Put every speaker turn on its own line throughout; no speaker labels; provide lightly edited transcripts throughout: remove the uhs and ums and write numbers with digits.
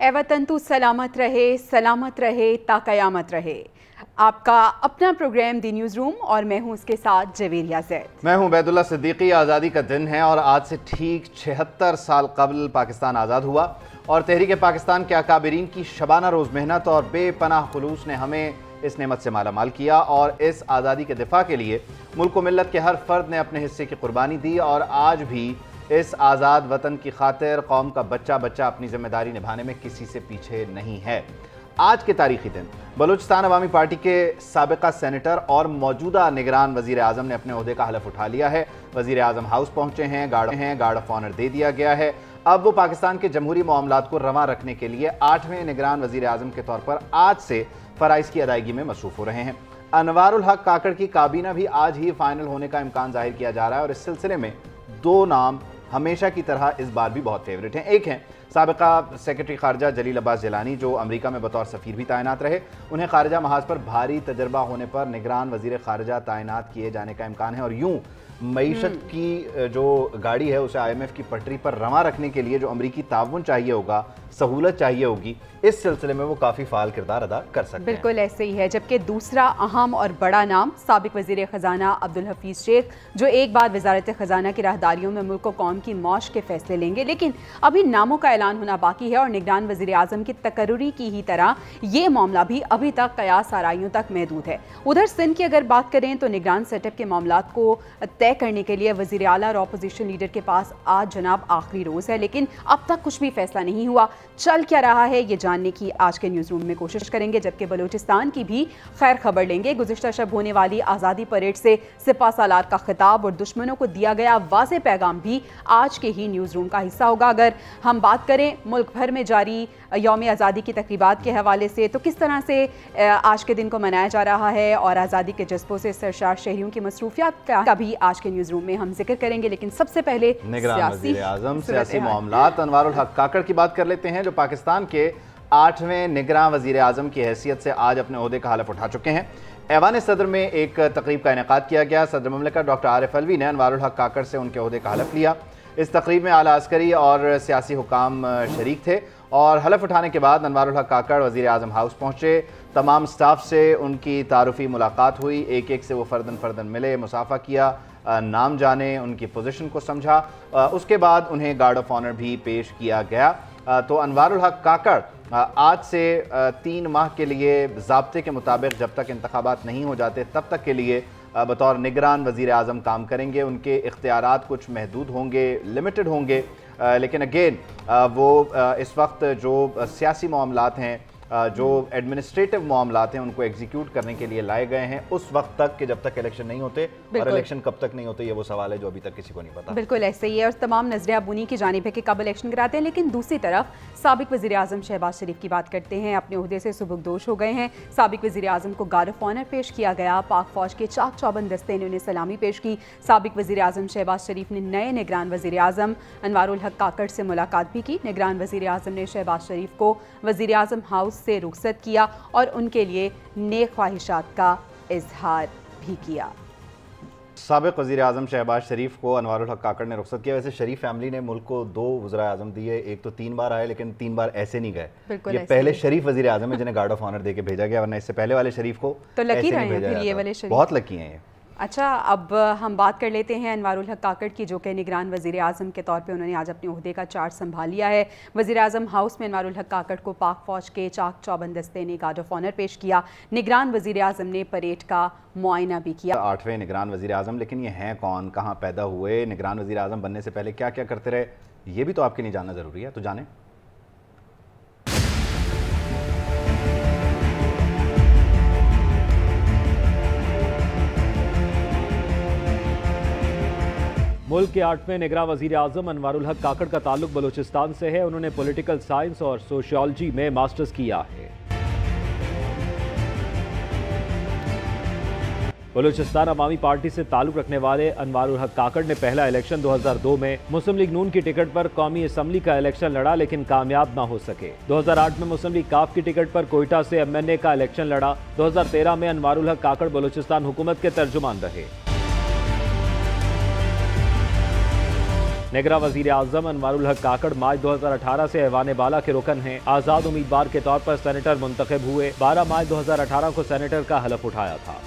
ए वतन तू सलामत रहे ता कयामत रहे। आपका अपना प्रोग्राम दी न्यूज़ रूम और मैं हूं उसके साथ जवेरिया ज़ैद।
मैं हूं बैदुल्ला सिद्दीकी। आज़ादी का दिन है और आज से ठीक 76 साल कबल पाकिस्तान आज़ाद हुआ और तहरीक पाकिस्तान के अकाबरीन की शबाना रोज़ मेहनत और बेपनाह खुलूस ने हमें इस नेमत से मालामाल किया और इस आज़ादी के दिफा के लिए मुल्क व मिल्लत के हर फर्द ने अपने हिस्से की कुर्बानी दी और आज भी इस आज़ाद वतन की खातिर कौम का बच्चा बच्चा अपनी जिम्मेदारी निभाने में किसी से पीछे नहीं है। आज के तारीखी दिन बलूचिस्तान अवामी पार्टी के साबिका सेनेटर और मौजूदा निगरान वजीर आज़म ने अपने ओहदे का हलफ उठा लिया है। वजीर आज़म हाउस पहुंचे हैं, गार्ड ऑफ ऑनर दे दिया गया है। अब वो पाकिस्तान के जमहूरी मामलात को रवां रखने के लिए 8वें निगरान वजीर आज़म के तौर पर आज से फ़राइज़ की अदायगी में मसरूफ़ हो रहे हैं। अनवारुल हक काकड़ की काबीना भी आज ही फाइनल होने का इम्कान जाहिर किया जा रहा है और इस सिलसिले में दो नाम हमेशा की तरह इस बार भी बहुत फेवरेट हैं। एक हैं साबिका सेक्रेटरी खारजा जलील अब्बास जिलानी, जो अमेरिका में बतौर सफ़ीर भी तैनात रहे। उन्हें खारजा महाज पर भारी तजर्बा होने पर निगरान वजीर खारजा तैनात किए जाने का इम्कान है और यूं मईशत की जो गाड़ी है उसे IMF की पटरी पर रवां रखने के लिए जो अमरीकी ताउन चाहिए होगा, सहूलत चाहिए होगी, इस सिलसिले में वो काफ़ी फ़ाल किरदार अदा कर सकते हैं।
बिल्कुल ऐसे ही है। जबकि दूसरा अहम और बड़ा नाम साबिक वज़ीर ख़जाना अब्दुल हफीज़ शेख, जो एक बार वज़ारत ख़जाना की राहदारियों में मुल्क व कौम की मौश के फैसले लेंगे, लेकिन अभी नामों का ऐलान होना बाकी है और निगरान वज़ीर आज़म की तकर्रुरी की ही तरह ये मामला भी अभी तक कयास आराइयों तक महदूद है। उधर सिंध की अगर बात करें तो निगरान सेटअप के मामलात को तय करने के लिए वज़ीर आला और अपोजिशन लीडर के पास आज जनाब आखिरी रोज़ है, लेकिन अब तक कुछ भी फैसला नहीं हुआ। चल क्या रहा है ये जानने की आज के न्यूज़ रूम में कोशिश करेंगे, जबकि बलूचिस्तान की भी खैर खबर लेंगे। गुज़िश्ता शब होने वाली आज़ादी परेड से सिपा सालार का खिताब और दुश्मनों को दिया गया वाज़े पैगाम भी आज के ही न्यूज़ रूम का हिस्सा होगा। अगर हम बात करें मुल्क भर में जारी यौम आज़ादी की तकरीबात के हवाले से, तो किस तरह से आज के दिन को मनाया जा रहा है और आज़ादी के जज्बों से सरशार शहरियों की मसरूफियात का भी आज के न्यूज़ रूम में हम जिक्र करेंगे। लेकिन सबसे पहले
निगरान वज़ीर आज़म सियासी मामलात अनवारुल हक काकड़ की बात कर लेते हैं, जो पाकिस्तान के 8वें निगरान वज़ीर आज़म की हैसियत से आज अपने ओहदे का हलफ उठा चुके हैं। ऐवान सदर में एक तकरीब का इनेकाद किया गया। सदर ममलिकत डॉक्टर आरिफ अलवी ने अनवारुल हक काकड़ से उनके ओहदे का हलफ लिया। इस तकरीब में आला अस्करी और सियासी हुकाम शरीक थे और हलफ उठाने के बाद अनवारुल हक काकड़ वज़ीर आज़म हाउस पहुँचे। तमाम स्टाफ से उनकी तारुफी मुलाकात हुई, एक एक से वो फ़र्दन मिले, मुसाफा किया, नाम जाने, उनकी पोजीशन को समझा। उसके बाद उन्हें गार्ड ऑफ ऑनर भी पेश किया गया। तो अनवारुल हक काकड़ आज से 3 माह के लिए ज़ाब्ते के मुताबिक जब तक इंतखाबात नहीं हो जाते तब तक के लिए बतौर निगरान वज़ीर आज़म काम करेंगे। उनके इख्तियारात कुछ महदूद होंगे, लिमिटेड होंगे, लेकिन अगेन वो इस वक्त जो सियासी मामलात हैं, जो एडमिनिस्ट्रेटिव मामलात हैं, उनको एग्जीक्यूट करने के लिए लाए गए हैं उस वक्त तक कि जब तक इलेक्शन नहीं होते। और इलेक्शन कब तक नहीं होते ये वो सवाल है जो अभी तक किसी को नहीं पता।
बिल्कुल ऐसे ही है और तमाम नजरिया बुनी की जानिब है कि कब इलेक्शन कराते हैं। लेकिन दूसरी तरफ साबिक वज़ीर आज़म शहबाज शरीफ की बात करते हैं। अपने ओहदे से सुबुकदोश हो गए हैं। साबिक वज़ीर आज़म को गार्ड ऑफ ऑनर पेश किया गया। पाक फौज के चाक चौबंद दस्ते ने उन्हें सलामी पेश की। साबिक वज़ीर आज़म शहबाज शरीफ ने नए निगरान वज़ीर आज़म अनवारुल हक काकड़ से मुलाकात भी की। निगरान वज़ीर आज़म ने शहबाज शरीफ को वज़ीर आज़म हाउस से रुखसत किया और उनके लिए नेक ख्वाहिशात का इजहार भी किया।
साबिक वज़ीर आज़म शहबाज शरीफ को अनवारुल हक काकड़ ने रुखसत किया। वैसे शरीफ फैमिली ने मुल्क को 2 वज़ीर आज़म दिए, एक तो 3 बार आए लेकिन 3 बार ऐसे नहीं गए। ये पहले शरीफ वज़ीर आज़म है जिन्हें गार्ड ऑफ ऑनर देके भेजा गया, वरना इससे पहले वाले शरीफ को
तो लकी रहे हैं, फिर ये वाले शरीफ
बहुत लकी हैं ये।
अच्छा, अब हम बात कर लेते हैं अनवारुल हक काकड़ की, जो कि निगरान वज़ीर आज़म के तौर पे उन्होंने आज अपने ओहदे का चार्ज संभाल लिया है। वज़ीर आज़म हाउस में अनवारुल हक काकड़ को पाक फ़ौज के चाक चौबंद दस्ते ने गार्ड ऑफ ऑनर पेश किया। निगरान वज़ीर आज़म ने परेड का मुआयना भी किया।
8वें निगरान वज़ीर आज़म, लेकिन ये हैं कौन, कहाँ पैदा हुए, निगरान वज़ीर आज़म बनने से पहले क्या क्या करते रहे, ये भी तो आपके लिए जानना ज़रूरी है। तो जाने।
मुल्क के 8वें निगरान वज़ीर आज़म अनवारुल हक काकड़ का ताल्लुक बलूचिस्तान से है। उन्होंने पॉलिटिकल साइंस और सोशियोलॉजी में मास्टर्स किया है। बलूचिस्तान अवामी पार्टी से ताल्लुक रखने वाले अनवारुल हक काकड़ ने पहला इलेक्शन 2002 में मुस्लिम लीग नून की टिकट पर कौमी असम्बली का इलेक्शन लड़ा, लेकिन कामयाब न हो सके। 2008 में मुस्लिम लीग काफ की टिकट पर कोयटा से MNA का इलेक्शन लड़ा। 2013 में अनवारुल हक काकड़ बलूचिस्तान हुकूमत के तर्जुमान रहे। निगरां वजीर आजम अनवारुल हक काकड़ मार्च 2018 से ऐवान बाला के रुकन हैं। आज़ाद उम्मीदवार के तौर पर सेनेटर मुंतखब हुए। 12 मार्च 2018 को सेनेटर का हलफ उठाया था।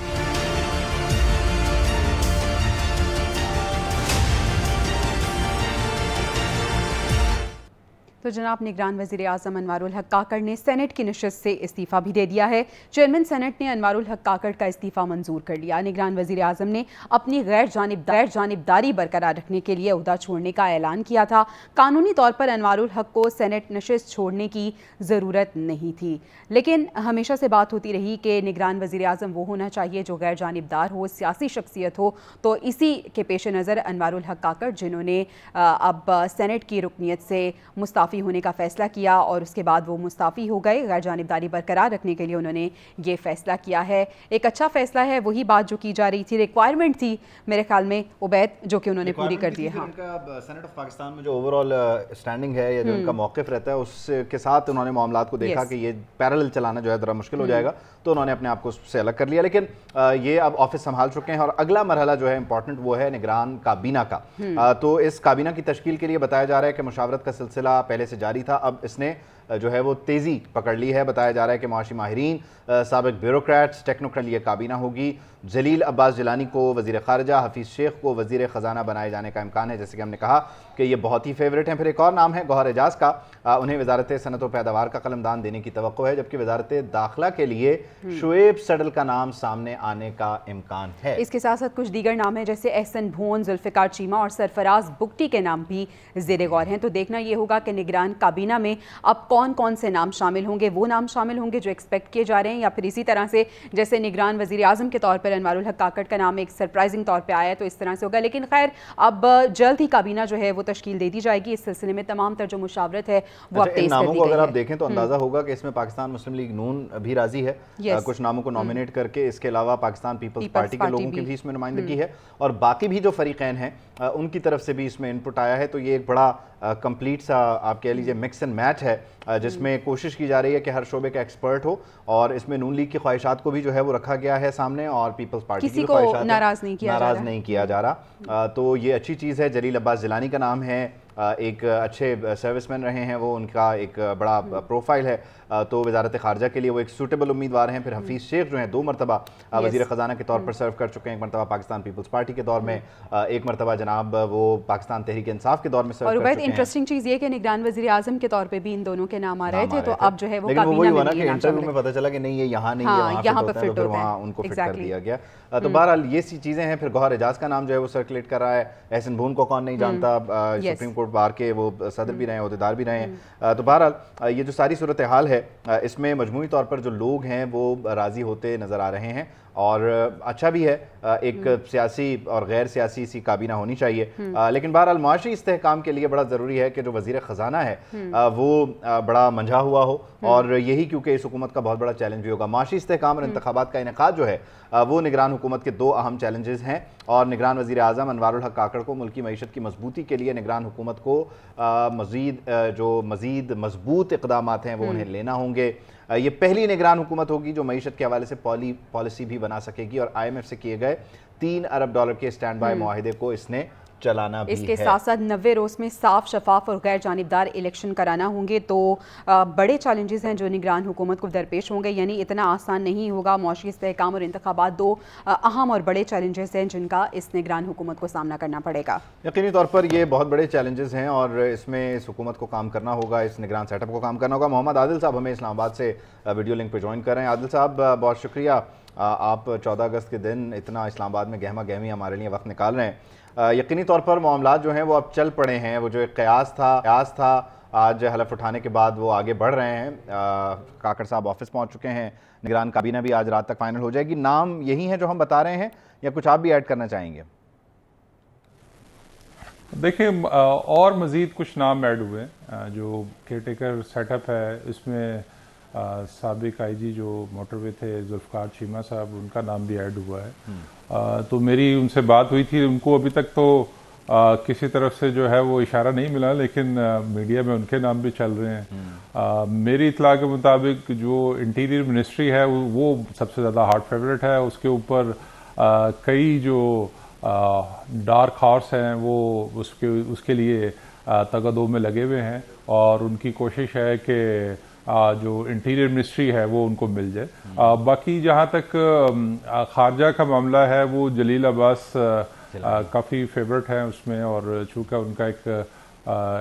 तो जनाब निगरान वज़ीर आज़म अनवारुल हक काकड़ ने सेनेट की नशस्त से इस्तीफ़ा भी दे दिया है। चेयरमैन सेनेट ने अनवारुल हक काकड़ का इस्तीफ़ा मंजूर कर लिया। निगरान वज़ीर आज़म ने अपनी गैर जानिबदारी बरकरार रखने के लिए ओहदा छोड़ने का ऐलान किया था। कानूनी तौर पर अनवारुल हक को सेनेट नशस्त छोड़ने की ज़रूरत नहीं थी, लेकिन हमेशा से बात होती रही कि निगरान वज़ीर आज़म वो होना चाहिए जो गैर जानिबदार हो, सियासी शख्सियत हो। तो इसी के पेश नज़र अनवारुल हक काकड़ जिन्होंने अब सेनेट की रुकनीत से मुस्ताफ़ी होने का फैसला किया और उसके बाद वो मुस्ताफ़ी हो गए, गैर जानिबदारी बरकरार रखने के लिए उन्होंने ये फैसला किया है। एक अच्छा फैसला है, वही बात जो की जा रही थी, रिक्वायरमेंट थी मेरे ख्याल में उबैद, जो कि उन्होंने पूरी कर दी है। हाँ,
उनका सेनेट ऑफ पाकिस्तान में जो ओवरऑल स्टैंडिंग है या जो उनका मौक़िफ़ रहता है उसके साथ उन्होंने मामलात को देखा कि ये पैरेलल चलाना जो है ज़रा मुश्किल हो जाएगा, तो उन्होंने अपने आप को उससे अलग कर लिया। लेकिन ये अब ऑफिस संभाल चुके हैं और अगला मरहला जो है इंपॉर्टेंट वो है निगरान काबीना का। तो इस काबीना की तश्कील के लिए बताया जा रहा है कि मुशावरत का सिलसिला पहले से जारी था, अब इसने जो है वो तेज़ी पकड़ ली है। बताया जा रहा है कि मुआशी माहिरीन, साबिक ब्यूरोक्रेट्स, टेक्नोक्रेट ये काबीना होगी। जलील अब्बास जिलानी को वज़ीर ख़ारिजा, हफीज़ शेख को वज़ीर ख़जाना बनाए जाने का इम्कान है, जैसे कि हमने कहा कि ये बहुत ही फेवरेट हैं। फिर एक और नाम है गौहर एजाज का, उन्हें वजारत सनत व पैदावार का कलमदान देने की तवक्को है, जबकि वजारत दाखिला के लिए शुएब सडल का नाम सामने आने का इम्कान है।
इसके साथ साथ कुछ दीगर नाम है जैसे एहसन भोन, जुल्फ़िकार चीमा और सरफराज बुगटी के नाम भी ज़ेरे गौर हैं। तो देखना ये होगा कि निगरान काबीना में अब कौन कौन से नाम शामिल होंगे। वो नाम शामिल होंगे जो एक्सपेक्ट किए जा रहे हैं, या फिर इसी तरह से जैसे निगरान वज़ीर आज़म के तौर पर अनवारुल हक काकड़ का नाम एक सरप्राइजिंग तौर पर आया है, तो इस तरह से होगा। लेकिन खैर अब जल्द ही काबीना जो है वो तश्कील दे दी जाएगी। इस सिलसिले में तमाम तर जो मुशावरत है वो अब तेज कर दी गई है।
अगर आप देखें तो अंदाजा होगा कि इसमें पाकिस्तान मुस्लिम लीग नून भी राजी है कुछ नामों को नॉमिनेट करके। इसके अलावा पाकिस्तान पीपल्स पार्टी के लोगों की भी इसमें नुमाइंदगी है और बाकी भी जो फरीकैन हैं उनकी तरफ से भी इसमें इनपुट आया है। तो ये एक बड़ा कंप्लीट सा आप कह लीजिए मिक्स एंड मैच है, जिसमें कोशिश की जा रही है कि हर शोबे का एक्सपर्ट हो और इसमें नून लीग की ख्वाहिशात को भी जो है वो रखा गया है सामने और पीपल्स पार्टी की ख्वाहिशात नाराज नहीं किया जा रहा। तो ये अच्छी चीज़ है। जलील अब्बास जिलानी का नाम है, एक अच्छे सर्विसमैन रहे हैं वो, उनका एक बड़ा प्रोफाइल है, तो वजारत ख़ारजा के लिए वो एक सूटेबल उम्मीदवार हैं। फिर हफीज़ शेख जो हैं 2 मरतबा वज़ीर ख़जाना के तौर पर सर्व कर चुके हैं, एक मरतबा पाकिस्तान पीपल्स पार्टी के दौर में, एक मरतबा जनाब वो पाकिस्तान तहरीक इंसाफ के दौर में सर्व कर चुके हैं।
इंटरेस्टिंग चीज़ ये कि निगरान वज़ीर आज़म के तौर पर भी इन दोनों के नाम आ रहे थे, तो अब जो है वो
इंटरव्यू में पता चला कि नहीं ये यहाँ नहीं है, यहाँ पर फिट होता है, वहाँ उनको फिट कर दिया गया। तो बहरहाल ये सी चीज़ें हैं। फिर गौहर एजाज का नाम जो है वो सर्कुलेट कर रहा है। एहसन भून को कौन नहीं जानता, सुप्रीम कोर्ट बार के वो सदर भी रहे हैं, अहदेदार भी रहे हैं। तो बहरहाल ये जो सारी सूरत हाल है इसमें मजमूई तौर पर जो लोग हैं वो राज़ी होते नज़र आ रहे हैं और अच्छा भी है। एक सियासी और गैर सियासी सी काबीना होनी चाहिए। लेकिन बहरहाल मुआशी इस्तेहकाम के लिए बड़ा ज़रूरी है कि जो वज़ीर ख़जाना है वो बड़ा मंझा हुआ हो, और यही क्योंकि इस हुकूमत का बहुत बड़ा चैलेंज भी होगा। मुआशी इस्तेहकाम और इंतखाबात का इनेकाद जो है वो निगरान हुकूमत के 2 अहम चैलेंजेस हैं, और निगरान वज़ीर आज़म अनवारुल हक काकड़ को मुल्की मईशत की मजबूती के लिए निगरान हुकूमत को मज़ीद मजबूत इक़दामात हैं वो उन्हें लेना होंगे। ये पहली निगरान हुकूमत होगी जो मईशत के हवाले से पॉलिसी भी बना सकेगी, और IMF से किए गए $3 अरब के स्टैंड बाय मुआहिदे को इसने चलाना भी
इसके साथ साथ 90 रोज़ में साफ, शफाफ और गैर जानिबदार इलेक्शन कराना होंगे। तो बड़े चैलेंजेस हैं जो निगरान हुकूमत को दरपेश होंगे, यानी इतना आसान नहीं होगा। मुआशी इस्तेहकाम और इंतखाबात 2 अहम और बड़े चैलेंजेस हैं जिनका इस निगरान हुकूमत को सामना करना पड़ेगा।
यकीनी तौर पर ये बहुत बड़े चैलेंजेस हैं और इसमें इस हुकूमत को काम करना होगा, इस निगरान सेटअप को काम करना होगा। मोहम्मद आदिल साहब हमें इस्लामाबाद से वीडियो लिंक पर ज्वाइन कर रहे हैं। आदिल साहब बहुत शुक्रिया, आप 14 अगस्त के दिन इतना इस्लामाबाद में गहमा गहमी हमारे लिए वक्त निकाल रहे हैं। यकीनी तौर पर मामलात जो हैं वो अब चल पड़े हैं। वो जो एक कयास था आज हलफ उठाने के बाद वो आगे बढ़ रहे हैं। काकड़ साहब ऑफिस पहुंच चुके हैं, निगरान काबीना भी आज रात तक फाइनल हो जाएगी। नाम यही है जो हम बता रहे हैं या कुछ आप भी ऐड करना चाहेंगे?
देखिए और मज़ीद कुछ नाम ऐड हुए जो केयरटेकर सेटअप है। इसमें साबिक IG जो मोटरवे थे जुल्फ़िकार चीमा साहब, उनका नाम भी ऐड हुआ है। तो मेरी उनसे बात हुई थी, उनको अभी तक तो किसी तरफ से जो है वो इशारा नहीं मिला, लेकिन मीडिया में उनके नाम भी चल रहे हैं। मेरी इत्तला के मुताबिक जो इंटीरियर मिनिस्ट्री है वो सबसे ज़्यादा हॉट फेवरेट है। उसके ऊपर कई जो डार्क हॉर्स हैं वो उसके लिए तगदो में लगे हुए हैं और उनकी कोशिश है कि जो इंटीरियर मिनिस्ट्री है वो उनको मिल जाए। बाकी जहाँ तक खारजा का मामला है वो जलील अब्बास काफ़ी फेवरेट हैं उसमें, और चूँकि उनका एक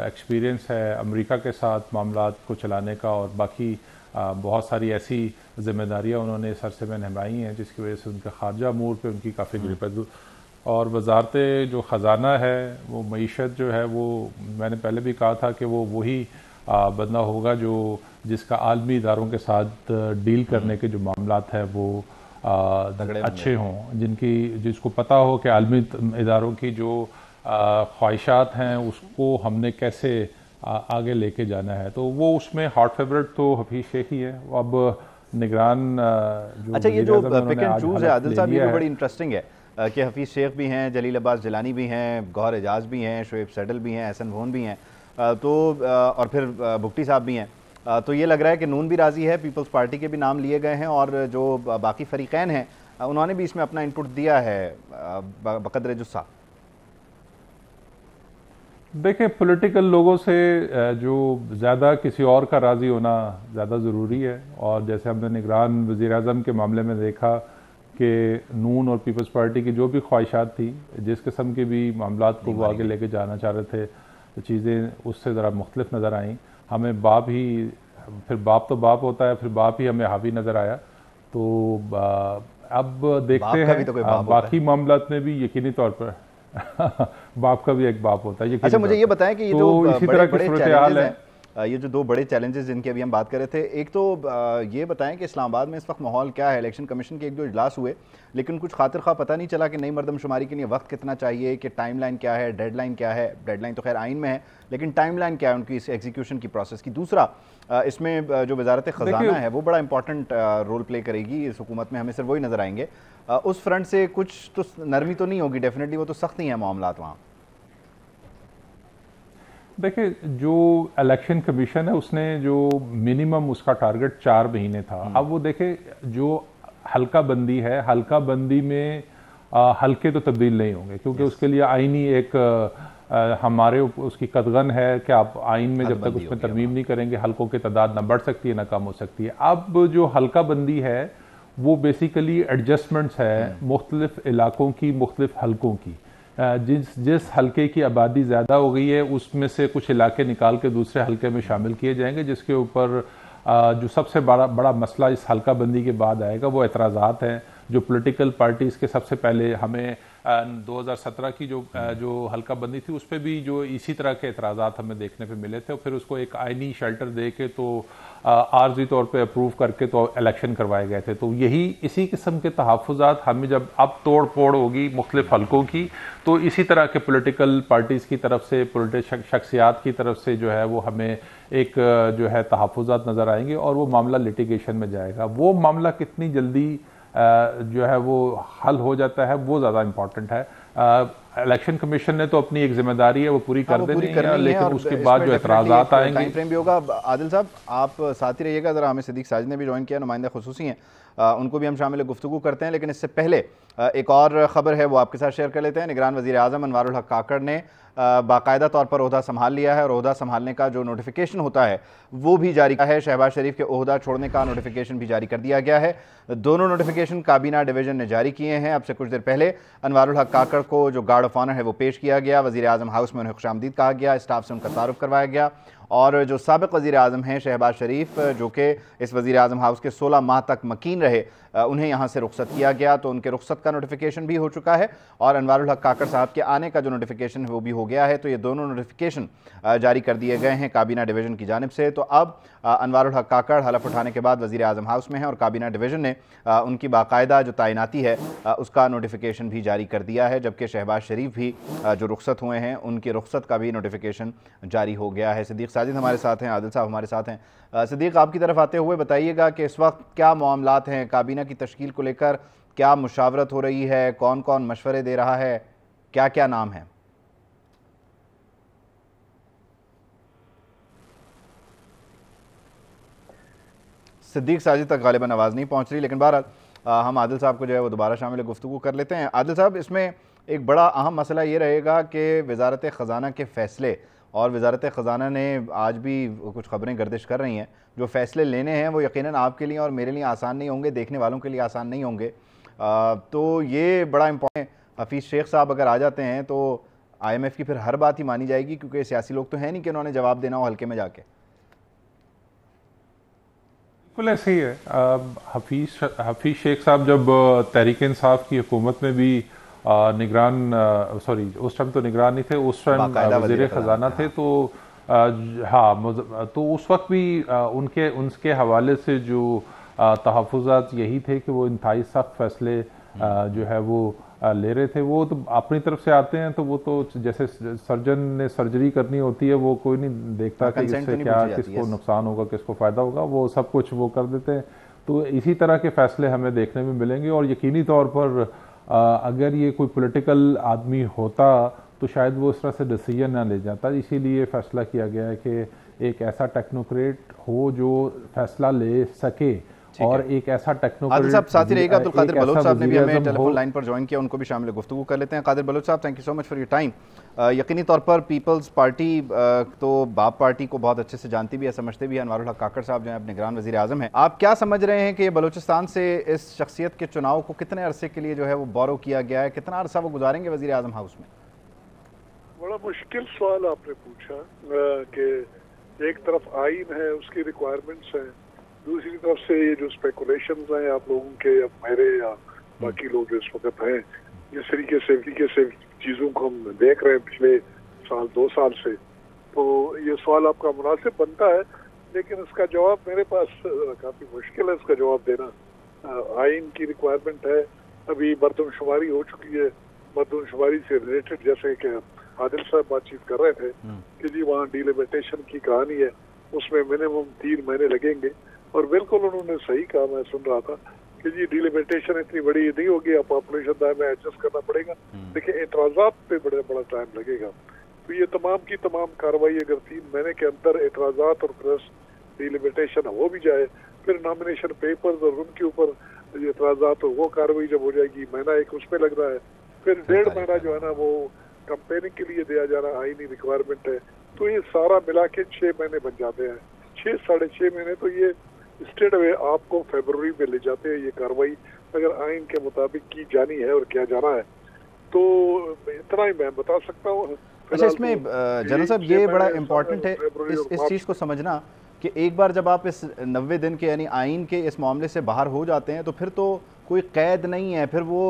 एक्सपीरियंस है अमेरिका के साथ मामलात को चलाने का, और बाकी बहुत सारी ऐसी जिम्मेदारियां उन्होंने सर से में निभाई हैं जिसकी वजह से उनके खारजा अमूर पे उनकी काफ़ी गिरफ्त। और वजारत जो ख़जाना है वो मईशत जो है वो मैंने पहले भी कहा था कि वो वही बंदा होगा जो जिसका आलमी इदारों के साथ डील करने के जो मामलात हैं वो अच्छे हों, जिसको पता हो कि आलमी इदारों की जो ख्वाहिशात हैं उसको हमने कैसे आगे लेके जाना है। तो वो उसमें हॉट फेवरेट तो हफीज शेख ही है। अब निगरान जो
अच्छा, ये जो पिक एंड चूज है आदिल साहब, ये बड़ी इंटरेस्टिंग है कि हफीज शेख भी हैं, जलील अब्बास जिलानी भी हैं, गौहर एजाज भी हैं, शोएब सैडल भी हैं, एहसन भोन भी हैं, तो और फिर भुट्टी साहब भी हैं। तो ये लग रहा है कि नून भी राजी है, पीपल्स पार्टी के भी नाम लिए गए हैं और जो बाकी फरीकैन हैं उन्होंने भी इसमें अपना इनपुट दिया है बकदर जुस्सा।
देखिए, पॉलिटिकल लोगों से जो ज़्यादा किसी और का राज़ी होना ज़्यादा ज़रूरी है, और जैसे हमने निगरान वज़ीर-ए-आज़म के मामले में देखा कि नून और पीपल्स पार्टी की जो भी ख्वाहिशात थी, जिस किस्म के भी मामलात को वो आगे लेके जाना चाह रहे थे, तो चीज़ें उससे ज़रा मुख्तलिफ नज़र आईं। हमें बाप ही, फिर बाप तो बाप होता है, फिर बाप ही हमें हावी नज़र आया। तो अब देखते हैं तो बाकी मामलात में भी यकीनी तौर पर बाप का भी एक बाप होता है।
अच्छा, मुझे ये बताएं कि ये जो
इसी तरह की सूरत-ए-हाल है,
ये जो दो बड़े चैलेंजेस जिनकी अभी हम बात कर रहे थे, एक तो ये बताएं कि इस्लामाबाद में इस वक्त माहौल क्या है। इलेक्शन कमीशन के एक दो इजलास हुए, लेकिन कुछ खातिर खा पता नहीं चला कि नई मरदमशुमारी के लिए वक्त कितना चाहिए, कि टाइमलाइन क्या है, डेडलाइन क्या है। डेडलाइन तो खैर आइन में है, लेकिन टाइमलाइन क्या है उनकी इस एग्जीक्यूशन की प्रोसेस की। दूसरा, इसमें जो वजारत ख़जाना है वो बड़ा इंपॉर्टेंट रोल प्ले करेगी इस हुकूमत में, हमें सिर्फ वही नज़र आएंगे। उस फ्रंट से कुछ तो नरमी तो नहीं होगी, डेफिनेटली वो तो सख्त ही हैं मामलात वहाँ।
देखिए, जो इलेक्शन कमीशन है उसने जो मिनिमम उसका टारगेट 4 महीने था। अब वो देखे जो हल्का बंदी है, हल्का बंदी में हल्के तो तब्दील नहीं होंगे, क्योंकि उसके लिए आईनी एक हमारे उसकी कदगन है कि आप आइन में जब तक उसमें तरमीम नहीं करेंगे हल्कों की तादाद ना बढ़ सकती है ना कम हो सकती है। अब जो हल्का बंदी है वो बेसिकली एडजस्टमेंट्स है मुख्तलिफ इलाकों की, मुख्तलिफ हल्कों की। जिस हल्के की आबादी ज़्यादा हो गई है उसमें से कुछ इलाके निकाल के दूसरे हल्के में शामिल किए जाएंगे, जिसके ऊपर जो सबसे बड़ा मसला इस हल्का बंदी के बाद आएगा वो एतराज़ात हैं। जो पॉलिटिकल पार्टीज़ के सबसे पहले हमें 2017 की जो हल्का बंदी थी उस पर भी जो इसी तरह के एतराज़ात हमें देखने पे मिले थे, और फिर उसको एक आइनी शेल्टर दे के तो आर्जी तौर पे अप्रूव करके तो इलेक्शन करवाए गए थे। तो यही इसी किस्म के तहफ़्फ़ुज़ात हमें जब अब तोड़ फोड़ होगी मुख्तलिफ हल्कों की, तो इसी तरह के पॉलिटिकल पार्टीज़ की तरफ से, पॉलिटिकल शख्सियात की तरफ से जो है वो हमें एक जो है तहफ़्फ़ुज़ात नज़र आएंगे और वो मामला लिटिगेशन में जाएगा। वो मामला कितनी जल्दी जो है वो हल हो जाता है वो ज़्यादा इम्पॉर्टेंट है। इलेक्शन कमीशन ने तो अपनी एक जिम्मेदारी है वो पूरी कर देनी है, लेकिन उसके बाद जो एतराज़ात आएंगे
टाइम फ्रेम भी होगा। आदिल साहब, आप साथ ही रहिएगा ज़रा, हमें सिद्दीक साजिद ने भी ज्वाइन किया, नुमाइंदा खुसूसी हैं, उनको भी हम शामिल गुफ्तगू करते हैं। लेकिन इससे पहले एक और ख़बर है वो आपके साथ शेयर कर लेते हैं। निगरान वज़ीर-ए-आज़म अनवारुल हक काकड़ ने बाकायदा तौर पर ओहदा संभाल लिया है और ओहदा संभालने का जो नोटिफिकेशन होता है वो भी जारी है। शहबाज शरीफ के ओहदा छोड़ने का नोटिफिकेशन भी जारी कर दिया गया है। दोनों नोटिफिकेशन काबीना डिवीजन ने जारी किए हैं। अब से कुछ देर पहले अनवारुल हक काकड़ को जो गार्ड ऑफ ऑनर है वो पेश किया गया, वज़ीर-ए-आज़म हाउस में उन्हें खुशामदीद कहा गया, स्टाफ से उनका तारुफ करवाया गया। और जो साबिक़ वज़ीर-ए-आज़म हैं शहबाज शरीफ, जो कि इस वज़ीर-ए-आज़म हाउस के 16 माह तक मकीन रहे, उन्हें यहाँ से रुखसत किया गया। तो उनके रुखसत का नोटिफिकेशन भी हो चुका है और अनवारुल हक काकड़ साहब के आने का जो नोटिफिकेशन है वो भी हो गया है। तो ये दोनों नोटिफिकेशन जारी कर दिए गए हैं काबीना डिवीज़न की जानिब से। तो अब अनवारुल हक काकड़ हलफ उठाने के बाद वज़ीर-ए-आज़म हाउस में हैं और काबीना डिवीज़न ने उनकी बाकायदा जो तैनाती है उसका नोटिफिकेशन भी जारी कर दिया है, जबकि शहबाज शरीफ भी जो रुखसत हुए हैं उनकी रुखसत का भी नोटिफिकेशन जारी हो गया है। सिद्दीक साजिद हमारे साथ हैं, आदिल साहब हमारे साथ हैं। सिद्दीक, आपकी तरफ आते हुए बताइएगा कि इस वक्त क्या मामलात हैं, काबीना की तश्कील को लेकर क्या मुशावरत हो रही है, कौन कौन मशवरे दे रहा है, क्या क्या नाम है? सिद्दीक साजिद तक गालिबन आवाज़ नहीं पहुंच रही, लेकिन बहरहाल हम आदिल साहब को जो है वो दोबारा शामिल गुफ्तगू कर लेते हैं। आदिल साहब, इसमें एक बड़ा अहम मसला ये रहेगा कि वजारत ख़जाना के फ़ैसले, और वजारत ख़जाना ने आज भी कुछ ख़बरें गर्दिश कर रही हैं, जो फ़ैसले लेने हैं वो यकीनन आपके लिए और मेरे लिए आसान नहीं होंगे, देखने वालों के लिए आसान नहीं होंगे। तो ये बड़ा इम्पोर्टेंट। हफीज़ शेख साहब अगर आ जाते हैं तो IMF की फिर हर बात ही मानी जाएगी, क्योंकि सियासी लोग तो हैं नहीं कि उन्होंने जवाब देना हो हल्के में जाके।
बिल्कुल ऐसे ही है। हफीज़ शेख साहब जब तहरीक इंसाफ की हुकूमत में भी उस टाइम तो निगरान नहीं थे, उस टाइम वज़ीर ख़जाना थे, तो हाँ, तो उस वक्त भी उनके हवाले से जो तहफ़्फ़ुज़ात यही थे कि वो इंतहाई सख्त फैसले जो है वो ले रहे थे। वो तो अपनी तरफ से आते हैं, तो वो तो जैसे सर्जन ने सर्जरी करनी होती है, वो कोई नहीं देखता कि इससे क्या किसको नुकसान होगा, किसको फ़ायदा होगा, वो सब कुछ वो कर देते हैं। तो इसी तरह के फ़ैसले हमें देखने में मिलेंगे, और यकीनी तौर पर अगर ये कोई पॉलिटिकल आदमी होता तो शायद वो इस तरह से डिसीजन ना ले जाता। इसीलिए फ़ैसला किया गया है कि एक ऐसा टेक्नोक्रेट हो जो फैसला ले सके, और एक ऐसा टेक्नोक्रेट
साहब साथी रहेगा। अब्दुल कादिर बलोच साहब ने भी हमें टेलीफोन लाइन पर ज्वाइन किया, उनको भी शामिल गुफ्तगू कर लेते हैं। कादिर बलोच साहब, thank you so much for your time. यकीनी तौर पर पीपल्स पार्टी तो बाप पार्टी को बहुत अच्छे से जानती भी है, समझते भी है। अनवारुल हक काकड़ साहब जो है अपने निगरान वज़ीर आज़म हैं, आप क्या समझ रहे हैं कि बलूचिस्तान से इस शख्सियत के चुनाव को कितने अरसे के लिए जो है वो बोरो किया गया है, कितना अरसा वो गुजारेंगे वज़ीर आज़म हाउस में?
बड़ा मुश्किल सवाल आपने पूछा कि एक तरफ आइन है, उसकी रिक्वायरमेंट्स हैं, दूसरी तरफ से ये जो स्पेकुलेशंस हैं आप लोगों के या मेरे या बाकी लोग जो इस वक्त हैं, जिस तरीके से चीज़ों को हम देख रहे हैं पिछले साल 2 साल से, तो ये सवाल आपका मुनासिब बनता है, लेकिन इसका जवाब मेरे पास काफ़ी मुश्किल है इसका जवाब देना। आइन की रिक्वायरमेंट है, अभी मरदमशुमारी हो चुकी है, मरदमशुमारी से रिलेटेड जैसे कि आदिल साहब बातचीत कर रहे थे कि जी वहाँ डिलिमिटेशन की कहानी है, उसमें मिनिमम 3 महीने लगेंगे, और बिल्कुल उन्होंने सही कहा। मैं सुन रहा था कि जी डिलिमिटेशन इतनी बड़ी नहीं होगी, अब पॉपुलेशन दायरे में एडजस्ट करना पड़ेगा, देखिए एतराज़ात पे बड़ा टाइम लगेगा। तो ये तमाम की तमाम कार्रवाई अगर 3 महीने के अंदर एतराज़ात और प्लस डिलिमिटेशन हो भी जाए, फिर नॉमिनेशन पेपर्स और उनके ऊपर एतराज़ात और वो कार्रवाई जब हो जाएगी, महीना एक उसमें लग रहा है, फिर 1.5 महीना जो है ना वो कंपेनिंग के लिए दिया जा रहा आईनी रिक्वायरमेंट है, तो ये सारा मिला के 6 महीने बन जाते हैं। 6 साढ़े 6 महीने तो ये स्टेट वे आपको फरवरी में ले जाते हैं। ये कार्रवाई अगर आइन के मुताबिक की जानी है और किया जाना है, तो इतना ही मैं बता सकता हूँ।
अच्छा, इसमें जनरल साहब ये बड़ा इम्पोर्टेंट है इस चीज़ को समझना कि एक बार जब आप इस 90 दिन के यानी आइन के इस मामले से बाहर हो जाते हैं, तो फिर तो कोई कैद नहीं है, फिर वो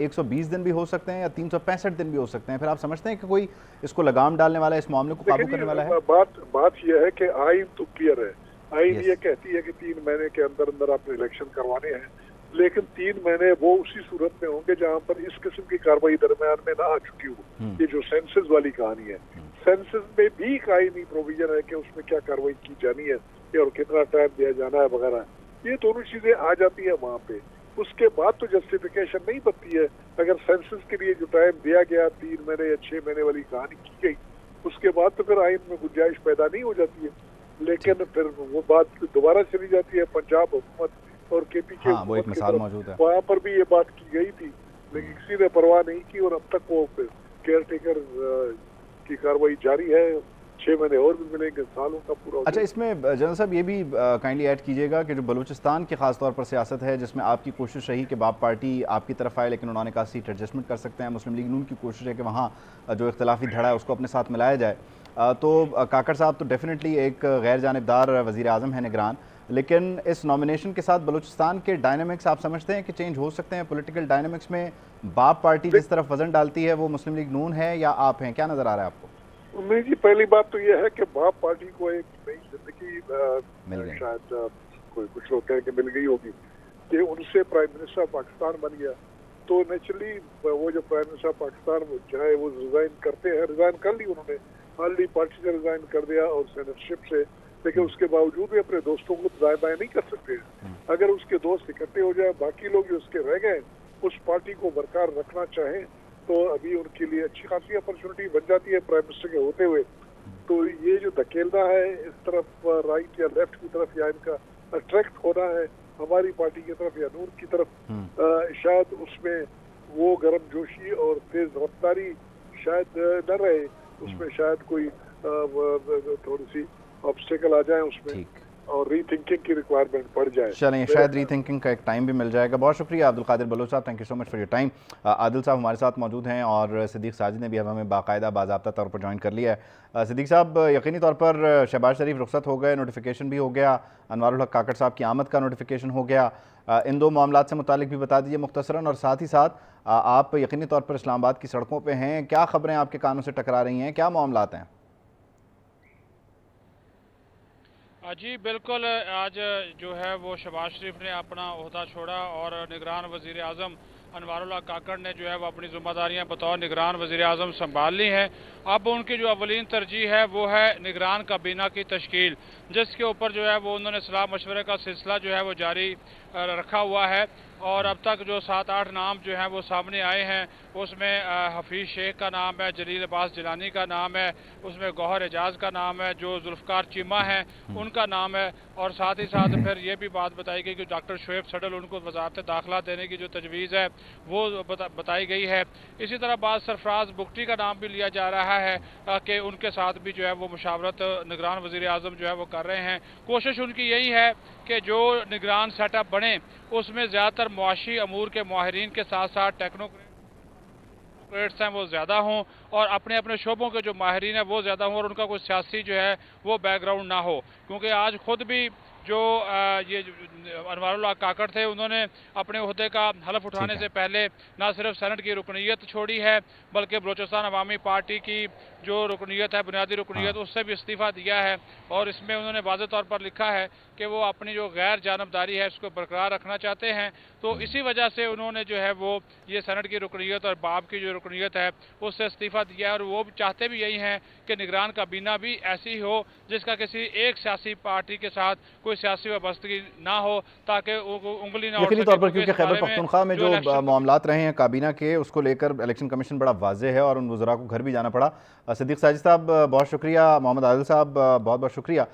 120 दिन भी हो सकते हैं या 365 दिन भी हो सकते हैं। फिर आप समझते हैं कि कोई इसको लगाम डालने वाला है, इस मामले को काबू करने वाला है?
बात यह है कि आइन तो क्लियर है, आइन ये कहती है कि 3 महीने के अंदर आपने इलेक्शन करवाने हैं, लेकिन 3 महीने वो उसी सूरत में होंगे जहाँ पर इस किस्म की कार्रवाई दरमियान में ना आ चुकी हो। ये जो सेंसस वाली कहानी है, सेंसस में भी कायमी प्रोविजन है कि उसमें क्या कार्रवाई की जानी है और कितना टाइम दिया जाना है वगैरह, ये दोनों चीजें आ जाती है वहाँ पे। उसके बाद तो जस्टिफिकेशन नहीं बनती है। अगर सेंसस के लिए जो टाइम दिया गया 3 महीने या 6 महीने वाली कहानी की गई, उसके बाद तो फिर आइन में गुंजाइश पैदा नहीं हो जाती है। लेकिन फिर वो बात दोबारा चली जाती है पंजाब हुकूमत और KP के
वो एक मिसाल मौजूद है,
वहाँ पर भी ये बात की गई थी, लेकिन किसी ने परवाह नहीं की और अब तक वो केयर टेकर की कार्रवाई जारी है। 6 महीने और भी मिलेंगे, सालों का पूरा।
अच्छा, इसमें जनरल साहब ये भी काइंडली ऐड कीजिएगा कि जो बलूचिस्तान की खास तौर पर सियासत है, जिसमें आपकी कोशिश रही कि बाप पार्टी आपकी तरफ आए, लेकिन उन्होंने कहा सीट एडजस्टमेंट कर सकते हैं, मुस्लिम लीग नून की कोशिश है कि वहाँ जो इख्तलाफी धड़ा है उसको अपने साथ मिलाया जाए। तो काकड़ साहब तो डेफिनेटली एक गैर जानिबदार वज़ीर आज़म है निगरान, लेकिन इस नॉमिनेशन के साथ बलूचिस्तान के डायनामिक्स आप समझते हैं कि चेंज हो सकते हैं? पॉलिटिकल डायनामिक्स में बाप पार्टी जिस तरफ वजन डालती है वो मुस्लिम लीग नून है या आप हैं, क्या नज़र आ रहा है आपको?
नहीं जी, पहली बात तो यह है कि बाप पार्टी को एक नई जिंदगी
मिल गई,
शायद कुछ लोग कहें कि मिल गई होगी कि उनसे प्राइम मिनिस्टर पाकिस्तान बन गया। तो नेचुरली वो जो प्राइम मिनिस्टर पाकिस्तान चाहे वो रिजाइन करते हैं, रिजाइन कर ली उन्होंने, ऑलरेडी पार्टी से रिजाइन कर दिया और सेनेटरशिप से, लेकिन उसके बावजूद भी अपने दोस्तों को दाएं बाएं नहीं कर सकते। अगर उसके दोस्त इकट्ठे हो जाए, बाकी लोग जो उसके रह गए उस पार्टी को बरकरार रखना चाहें, तो अभी उनके लिए अच्छी खासी अपॉर्चुनिटी बन जाती है प्राइम मिनिस्टर के होते हुए। तो ये जो धकेलना है इस तरफ राइट या लेफ्ट की तरफ, या इनका अट्रैक्ट होना है हमारी पार्टी की तरफ या नूर की तरफ, शायद उसमें वो गर्म जोशी और तेज रफ्तारी शायद न रहे, उसमें शायद कोई थोड़ी सी ऑब्स्टेकल आ जाए उसमें और रीथिंकिंग की रिक्वायरमेंट पड़ जाए।
चलें, शायद रीथिंकिंग का एक टाइम भी मिल जाएगा। बहुत शुक्रिया अब्दुल कादिर बलोच साहब, thank you so much for your time. Adil साहब हमारे साथ मौजूद हैं और सिद्दीक साजिद ने भी अब हमें बाकायदा बाज़ाब्ता तौर पर ज्वाइन कर लिया है। सिद्दीक साहब, यकीनी तौर पर शहबाज शरीफ रुखसत हो गए, नोटिफिकेशन भी हो गया, अनवारुल हक काकड़ साहब की आमद का नोटिफिकेशन हो गया। इन दो मामलात से मुतालिक भी बता दीजिए मुख्तसरन, और साथ ही साथ आप यकीनी तौर पर इस्लामाबाद की सड़कों पर हैं, क्या खबरें आपके कानों से टकरा रही हैं, क्या मामलात हैं?
जी बिल्कुल, आज जो है वो शहबाज शरीफ ने अपना ओहदा छोड़ा और निगरान वज़ीर आज़म अनवारुल हक काकड़ ने जो है वो अपनी जिम्मेदारियां बतौर निगरान वज़ीर आज़म संभाल ली हैं। अब उनकी जो अवलीन तरजीह है वो है निगरान काबीना की तश्कील, जिसके ऊपर जो है वो उन्होंने सलाह मशवरे का सिलसिला जो है वो जारी रखा हुआ है। और अब तक जो 7-8 नाम जो हैं वो सामने आए हैं, उसमें हफीज़ शेख का नाम है, जलील अब्बास जिलानी का नाम है, उसमें गौहर एजाज का नाम है, जो जुल्फ़कार चीमा हैं उनका नाम है, और साथ ही साथ फिर ये भी बात बताई गई कि डॉक्टर शुएब सडल उनको वजारत दाखिला देने की जो तजवीज़ है वो बताई गई है। इसी तरह बाद सरफराज बुगटी का नाम भी लिया जा रहा है कि उनके साथ भी जो है वो मुशावरत निगरान वज़ीर आज़म जो है वो कर रहे हैं। कोशिश उनकी यही है कि जो निगरान सेटअप बने उसमें ज़्यादातर मुआशी अमूर के माहिरीन के साथ साथ टेक्नोक्रेट्स हैं वो ज़्यादा हों, और अपने अपने शोबों के जो माहिरीन हैं वो ज़्यादा हों, और उनका कोई सियासी जो है वो बैकग्राउंड ना हो। क्योंकि आज खुद भी जो ये अनवारुल हक काकड़ थे, उन्होंने अपने ओहदे का हलफ उठाने से पहले ना सिर्फ सेनेट की रुकनीयत छोड़ी है, बल्कि बलोचिस्तान अवामी पार्टी की जो रुकनीयत है, बुनियादी रुकनीयत, उससे भी इस्तीफ़ा दिया है। और इसमें उन्होंने वाज़ेह तौर पर लिखा है कि वो अपनी जो गैर जानबदारी है उसको बरकरार रखना चाहते हैं। तो इसी वजह से उन्होंने जो है वो ये सेनेट की रुकनीयत और बाब की जो रुकनीयत है उससे इस्तीफ़ा दिया है। और वो चाहते भी यही हैं कि निगरान काबीना भी ऐसी हो जिसका किसी एक सियासी पार्टी के साथ कोई सियासी वाबस्तगी ना हो, ताकि उंगली ना
यकीनी तौर पर, क्योंकि खैबर पख्तूनख्वा में जो मामलात रहे हैं काबीना के, उसको लेकर इलेक्शन कमीशन बड़ा वाज़ेह है और उन वज़रा को घर भी जाना पड़ा। सिद्दीक साजिद साहब बहुत शुक्रिया, मोहम्मद आदिल साहब बहुत बहुत शुक्रिया।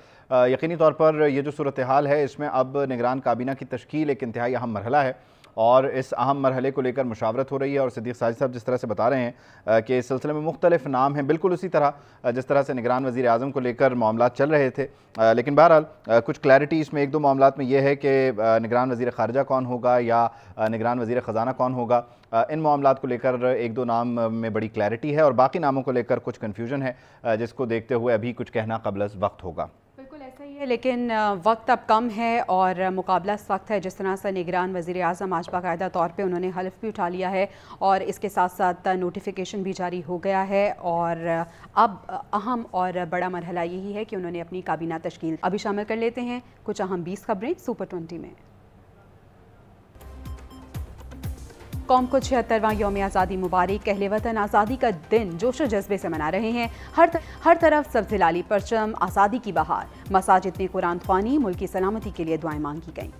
यकीनी तौर पर ये जो सूरत हाल है इसमें अब निगरान काबीना की तश्कील एक इंतहाई अहम मरहला है और इस अहम मरहले को लेकर मुशावरत हो रही है। और सिद्दीक साजिद साहब जिस तरह से बता रहे हैं कि इस सिलसिले में मुख्तलिफ नाम हैं, बिल्कुल उसी तरह जिस तरह से निगरान वज़ीर आज़म को लेकर मामलात चल रहे थे, लेकिन बहरहाल कुछ क्लैरिटी इसमें एक दो मामलात में यह है कि निगरान वज़ीर ख़ारिजा कौन होगा या निगरान वज़ीर ख़जाना कौन होगा, इन मामलात को लेकर एक दो नाम में बड़ी क्लैरिटी है और बाकी नामों को लेकर कुछ कन्फ्यूजन है, जिसको देखते हुए अभी कुछ कहना क़ब्ल वक्त होगा।
बिल्कुल ऐसा ही है, लेकिन वक्त अब कम है और मुकाबला सख्त है। जिस तरह से निगरान वज़ीर आज़म आज बाकायदा तौर पे उन्होंने हल्फ भी उठा लिया है और इसके साथ साथ नोटिफिकेशन भी जारी हो गया है, और अब अहम और बड़ा मरहला यही है कि उन्होंने अपनी काबीना तश्कील अभी शामिल कर लेते हैं। कुछ अहम 20 खबरें सुपर 20 में। कौम को 76वां यौम आज़ादी मुबारक। अहले वतन आज़ादी का दिन जोशो जज्बे से मना रहे हैं। हर तरफ सब्ज़ लाली परचम, आज़ादी की बहार। मसाजिद में कुरान ख्वानी, मुल्क की सलामती के लिए दुआएं मांगी गईं।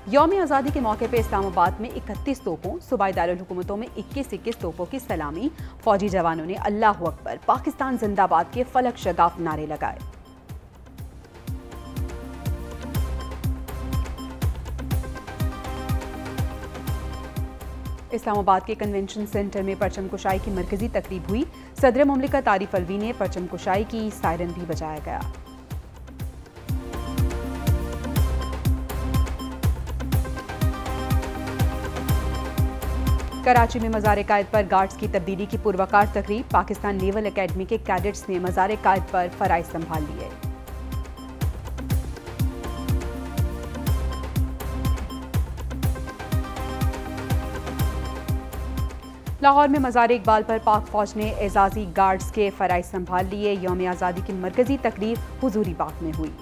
यौम आज़ादी के मौके पर इस्लामाबाद में 31 तोपों, सूबाई दारुल हुकूमतों में 21 तोपों की सलामी। फौजी जवानों ने अल्लाहु अकबर, पाकिस्तान जिंदाबाद के फलक शगाफ नारे लगाए। इस्लामाबाद के कन्वेंशन सेंटर में परचम कुशाई की मरकजी तकरीब हुई। सदर मुमलिकत आरिफ अलवी ने परचम कुशाई की, सायरन भी बजाया गया। कराची में मज़ार कायद पर गार्ड्स की तब्दीली की पुरवकार तकरीब। पाकिस्तान नेवल एकेडमी के कैडेट्स ने मज़ार कायद पर फराइज संभाल लिए। लाहौर में मज़ार इकबाल पर पाक फौज ने एजाजी गार्ड्स के फराइज संभाल लिए। यौम आज़ादी की मरकजी तकरीब हुजूरी बाग में हुई।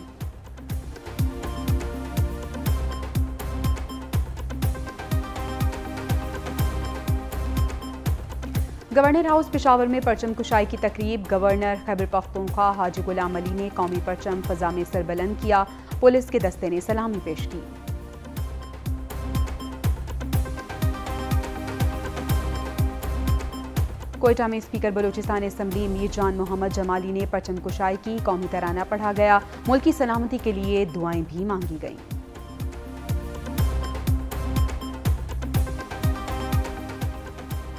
गवर्नर हाउस पेशावर में परचम कुशाई की तकरीब। गवर्नर खैबर पख्तूनख्वा हाजी गुलाम अली ने कौमी परचम फ़ज़ा में सरबुलंद किया। पुलिस के दस्ते ने सलामी पेश की। कोयटा में स्पीकर बलूचिस्तान असम्बली मीर जान मोहम्मद जमाली ने परचम कुशाई की। कौमी तराना पढ़ा गया। मुल्क की सलामती के लिए दुआएं भी मांगी गईं।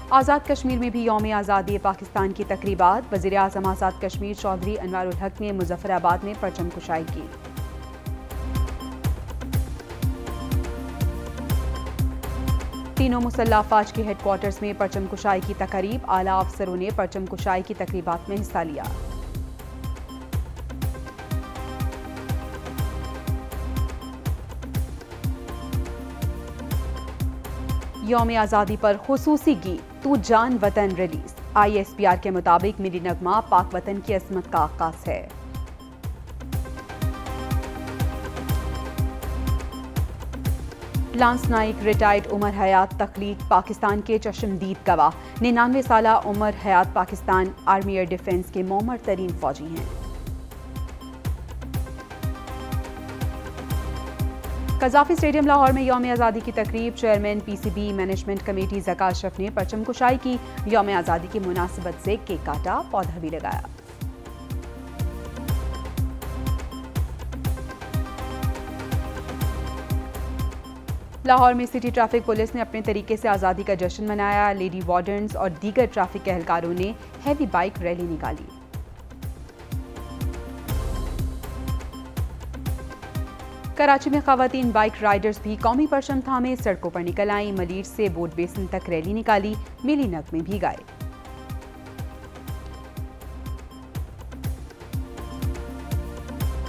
आज़ाद कश्मीर में भी यौम आज़ादी पाकिस्तान की तकरीबात। वज़ीर आज़म आज़ाद कश्मीर चौधरी अनवारुल हक ने मुजफ्फराबाद में परचम कुशाई की। तीनों मुसल्लह अफवाज के हेडक्वार्टर्स में परचम कुशाई की तकरीब। आला अफसरों ने परचम कुशाई की तकरीबात में हिस्सा लिया। यौम आज़ादी पर खुसूसी गीत तू जान वतन रिलीज। ISPR के मुताबिक मिली नगमा पाक वतन की अजमत का आगाज है। लांस नाइक रिटायर्ड उमर हयात तख्लीक पाकिस्तान के चश्मदीद गवाह। 99 साला उमर हयात पाकिस्तान आर्मी एयर डिफेंस के मोमर तरीन फौजी हैं। कज़ाफी स्टेडियम लाहौर में यौम आज़ादी की तकरीब। Chairman PCB management committee Zaka Ashraf ने परचम कुशाई की। यौम आज़ादी की मुनासिबत से केक काटा, पौधा भी लगाया। लाहौर में सिटी ट्रैफिक पुलिस ने अपने तरीके से आज़ादी का जश्न मनाया। लेडी वार्डन्स और दीगर ट्रैफिक के एहलकारों ने हैवी बाइक रैली निकाली। कराची में खवातीन बाइक राइडर्स भी कौमी परचम थामे सड़कों पर निकल आईं। मलीर से बोट बेसिन तक रैली निकाली, मिली नगमे भी गाए।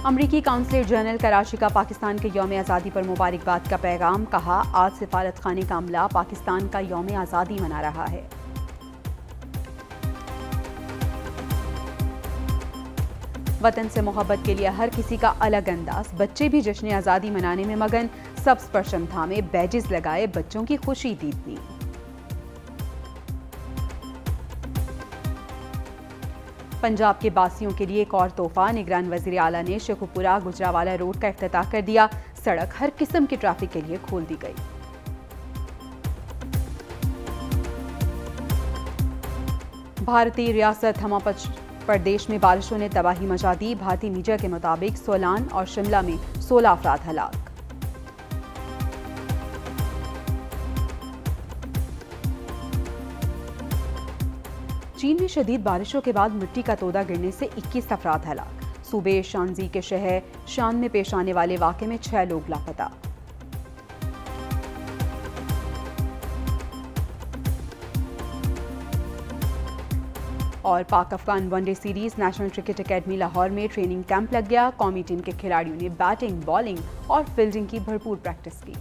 अमरीकी काउंसलर जनरल कराची का पाकिस्तान के यौम आज़ादी पर मुबारकबाद का पैगाम। कहा, आज सिफारत खाने का अमला पाकिस्तान का यौम आज़ादी मना रहा है। वतन से मोहब्बत के लिए हर किसी का अलग अंदाज। बच्चे भी जश्न आज़ादी मनाने में मगन। सब्ज परचम थामे, बैजेस लगाए, बच्चों की खुशी दीदनी। पंजाब के बासियों के लिए एक और तोहफा। निगरान वज़ीर आला ने शेखुपुरा गुजरावाला रोड का इफ्तिताह कर दिया। सड़क हर किस्म के ट्रैफिक के लिए खोल दी गई। भारतीय रियासत हिमाचल प्रदेश में बारिशों ने तबाही मचा दी। भारतीय मीडिया के मुताबिक सोलान और शिमला में 16 अफराद हलाक। चीन में शदीद बारिशों के बाद मिट्टी का तोदा गिरने से 21 अफराद हलाक। सूबे शांजी के शहर शान में पेश आने वाले वाक़े में 6 लोग लापता। और पाक Afghan one day series national cricket academy Lahore में ट्रेनिंग कैंप लग गया। कौमी टीम के खिलाड़ियों ने बैटिंग, बॉलिंग और फील्डिंग की भरपूर प्रैक्टिस की।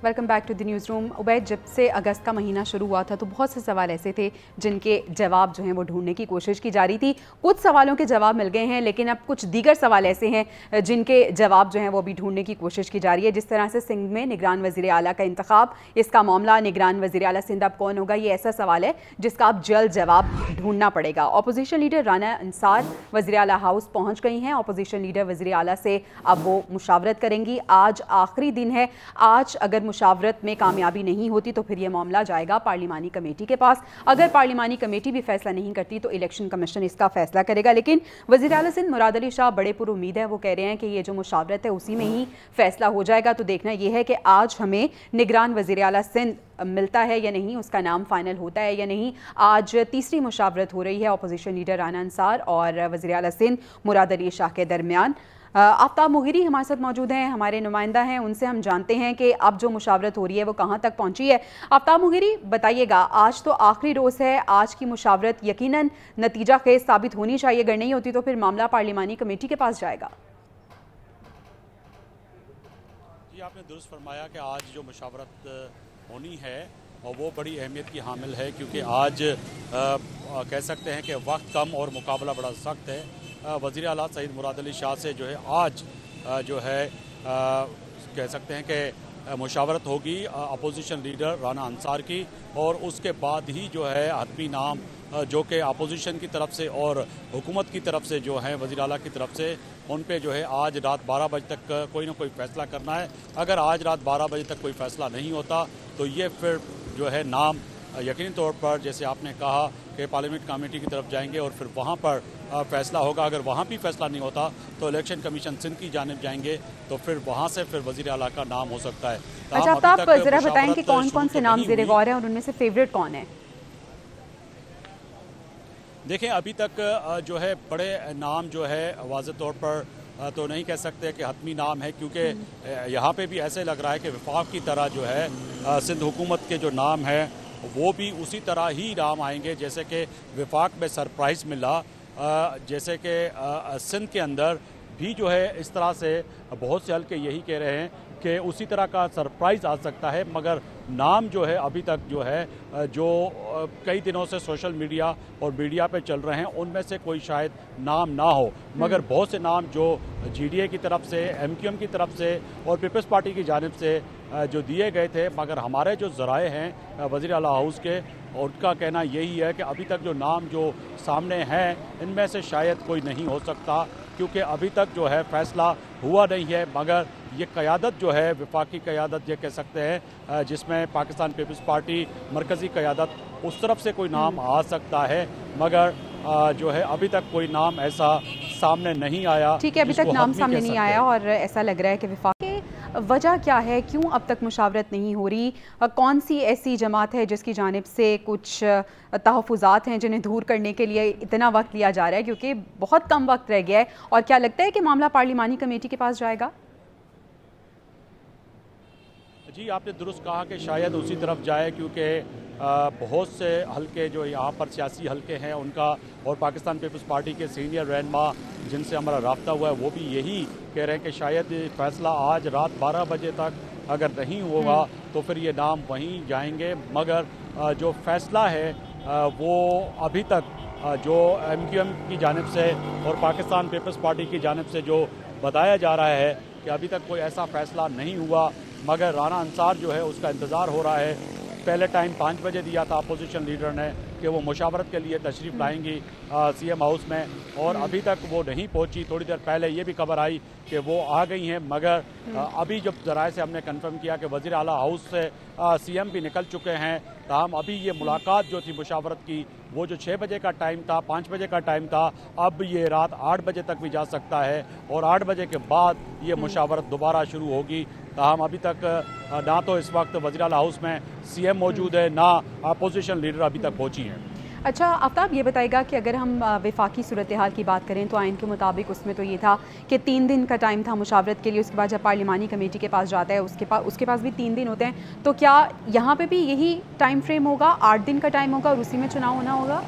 Welcome back to the news room. Ubaid, जब से अगस्त का महीना शुरू हुआ था तो बहुत से सवाल ऐसे थे जिनके जवाब जो हैं वो ढूंढने की कोशिश की जा रही थी। कुछ सवालों के जवाब मिल गए हैं, लेकिन अब कुछ दीगर सवाल ऐसे हैं जिनके जवाब जो हैं वो भी ढूंढने की कोशिश की जा रही है। जिस तरह से सिंध में निगरान वज़ीर आला का इंतखाब, इसका मामला, निगरान वज़ीर आला सिंध अब कौन होगा, ये ऐसा सवाल है जिसका अब जल्द जवाब ढूंढना पड़ेगा। अपोजिशन लीडर राना अंसार वज़ीर आला हाउस पहुँच गई हैं। अपोजिशन लीडर वज़ीर आला से अब वो मुशावरत करेंगी। आज आखिरी दिन है। आज अगर मुशावरत में कामयाबी नहीं होती तो फिर यह मामला जाएगा पार्लिमानी कमेटी के पास। अगर पार्लिमानी कमेटी भी फैसला नहीं करती तो इलेक्शन कमीशन इसका फैसला करेगा। लेकिन वज़ीर आला सिंध मुराद अली शाह बड़े पुर उम्मीद है। वो कह रहे हैं कि ये जो मुशावरत है उसी में ही फैसला हो जाएगा। तो देखना यह है कि आज हमें निगरान वज़ीर आला सिंध मिलता है या नहीं, उसका नाम फाइनल होता है या नहीं। आज तीसरी मुशावरत हो रही है अपोजिशन लीडर राना अंसार और वज़ीर आला सिंध मुराद अली शाह के दरमियान। आफ्ताब मुगीरी हमारे साथ मौजूद हैं, हमारे नुमाइंदा हैं, उनसे हम जानते हैं कि अब जो मुशावरत हो रही है वो कहाँ तक पहुँची है। आफ्ताब मुगीरी, बताइएगा, आज तो आखिरी रोज़ है, आज की मुशावरत यकीनन नतीजा खेज साबित होनी चाहिए। अगर नहीं होती तो फिर मामला पार्लिमानी कमेटी के पास जाएगा।
जी, आपने दुरुस्त फरमाया कि आज जो मुशावरत होनी है और वो बड़ी अहमियत की हामिल है, क्योंकि आज कह सकते हैं कि वक्त कम और मुकाबला बड़ा सख्त है। वज़ीर आला सईद मुराद अली शाह से जो है आज जो है कह सकते हैं कि मुशावरत होगी अपोजिशन लीडर राना अंसार की, और उसके बाद ही जो है हतमी नाम जो कि अपोजिशन की तरफ से और हुकूमत की तरफ से जो है वज़ीर आला की तरफ से, उन पे जो है आज रात 12 बजे तक कोई ना कोई फ़ैसला करना है। अगर आज रात 12 बजे तक कोई फ़ैसला नहीं होता तो ये फिर जो है नाम यकीनी तौर पर, जैसे आपने कहा कि कि पार्लियामेंट कमेटी की तरफ जाएंगे और फिर वहाँ पर फैसला होगा। अगर वहाँ भी फैसला नहीं होता तो इलेक्शन कमीशन सिंध की जानिब जाएंगे, तो फिर वहाँ से फिर वज़ीर आला का नाम हो सकता है।
अच्छा, अब आप जरा बताएं कि कौन कौन से नाम ज़ेरे गौर हैं और उनमें से फेवरेट कौन है?
देखें, अभी तक जो है बड़े नाम जो है वाज़ेह तौर पर तो नहीं कह सकते कि हतमी नाम है, क्योंकि यहाँ पे भी ऐसे लग रहा है कि वफाक की तरह जो है सिंध हुकूमत के जो नाम है वो भी उसी तरह ही नाम आएंगे जैसे कि वफाक में सरप्राइज़ मिला, जैसे कि सिंध के अंदर भी जो है इस तरह से बहुत से हल्के यही कह रहे हैं कि उसी तरह का सरप्राइज़ आ सकता है। मगर नाम जो है अभी तक जो है जो कई दिनों से सोशल मीडिया और मीडिया पे चल रहे हैं उनमें से कोई शायद नाम ना हो, मगर बहुत से नाम जो GDA की तरफ से, MQM की तरफ से और पीपल्स पार्टी की जानिब से जो दिए गए थे, मगर हमारे जो ज़राए हैं वज़ीर आला हाउस के, और उनका कहना यही है कि अभी तक जो नाम जो सामने हैं इनमें से शायद कोई नहीं हो सकता, क्योंकि अभी तक जो है फैसला हुआ नहीं है। मगर ये क़यादत जो है वफाकी क़यादत ये कह सकते हैं, जिसमें पाकिस्तान पीपल्स पार्टी मरकज़ी क़यादत, उस तरफ से कोई नाम आ सकता है, मगर जो है अभी तक कोई नाम ऐसा सामने नहीं आया।
ठीक है, अभी तक नाम सामने नहीं आया और ऐसा लग रहा है कि वफाक वजह क्या है, क्यों अब तक मुशावरत नहीं हो रही? कौन सी ऐसी जमात है जिसकी जानिब से कुछ तहफ़्फ़ुज़ात हैं जिन्हें दूर करने के लिए इतना वक्त लिया जा रहा है, क्योंकि बहुत कम वक्त रह गया है? और क्या लगता है कि मामला पार्लिमानी कमेटी के पास जाएगा?
जी, आपने दुरुस्त कहा कि शायद उसी तरफ जाए, क्योंकि बहुत से हल्के जो यहाँ पर सियासी हल्के हैं उनका और पाकिस्तान पीपल्स पार्टी के सीनियर रहनुमा जिनसे हमारा रब्ता हुआ है वो भी यही कह रहे हैं कि शायद फैसला आज रात 12 बजे तक अगर नहीं होगा तो फिर ये नाम वहीं जाएंगे। मगर जो फैसला है वो अभी तक जो MQM की जानिब से और पाकिस्तान पीपल्स पार्टी की जानिब से जो बताया जा रहा है कि अभी तक कोई ऐसा फैसला नहीं हुआ, मगर राना अंसार जो है उसका इंतज़ार हो रहा है। पहले टाइम 5 बजे दिया था अपोजिशन लीडर ने कि वो मुशावरत के लिए तशरीफ़ लाएंगी CM हाउस में, और अभी तक वो नहीं पहुंची। थोड़ी देर पहले ये भी खबर आई कि वो आ गई हैं, मगर अभी जब ज़राए से हमने कंफर्म किया कि वज़ीर आला हाउस से CM भी निकल चुके हैं, ताहम अभी ये मुलाकात जो थी मुशावरत की वो जो 6 बजे का टाइम था, 5 बजे का टाइम था, अब ये रात 8 बजे तक भी जा सकता है और 8 बजे के बाद ये मुशावरत दोबारा शुरू होगी। ताहम अभी तक ना तो इस वक्त वज़ीर आला हाउस में CM मौजूद है, ना अपोजिशन लीडर अभी तक पहुँची हैं।
अच्छा, आफ्ताब ये बताएगा कि अगर हम वफाकी सूरत हाल की बात करें तो आइन के मुताबिक उसमें तो ये था कि 3 दिन का टाइम था मुशावरत के लिए, उसके बाद जब पार्लिमानी कमेटी के पास जाता है उसके पास भी 3 दिन होते हैं, तो क्या यहाँ पे भी यही टाइम फ्रेम होगा, 8 दिन का टाइम होगा और उसी में चुनाव होना होगा?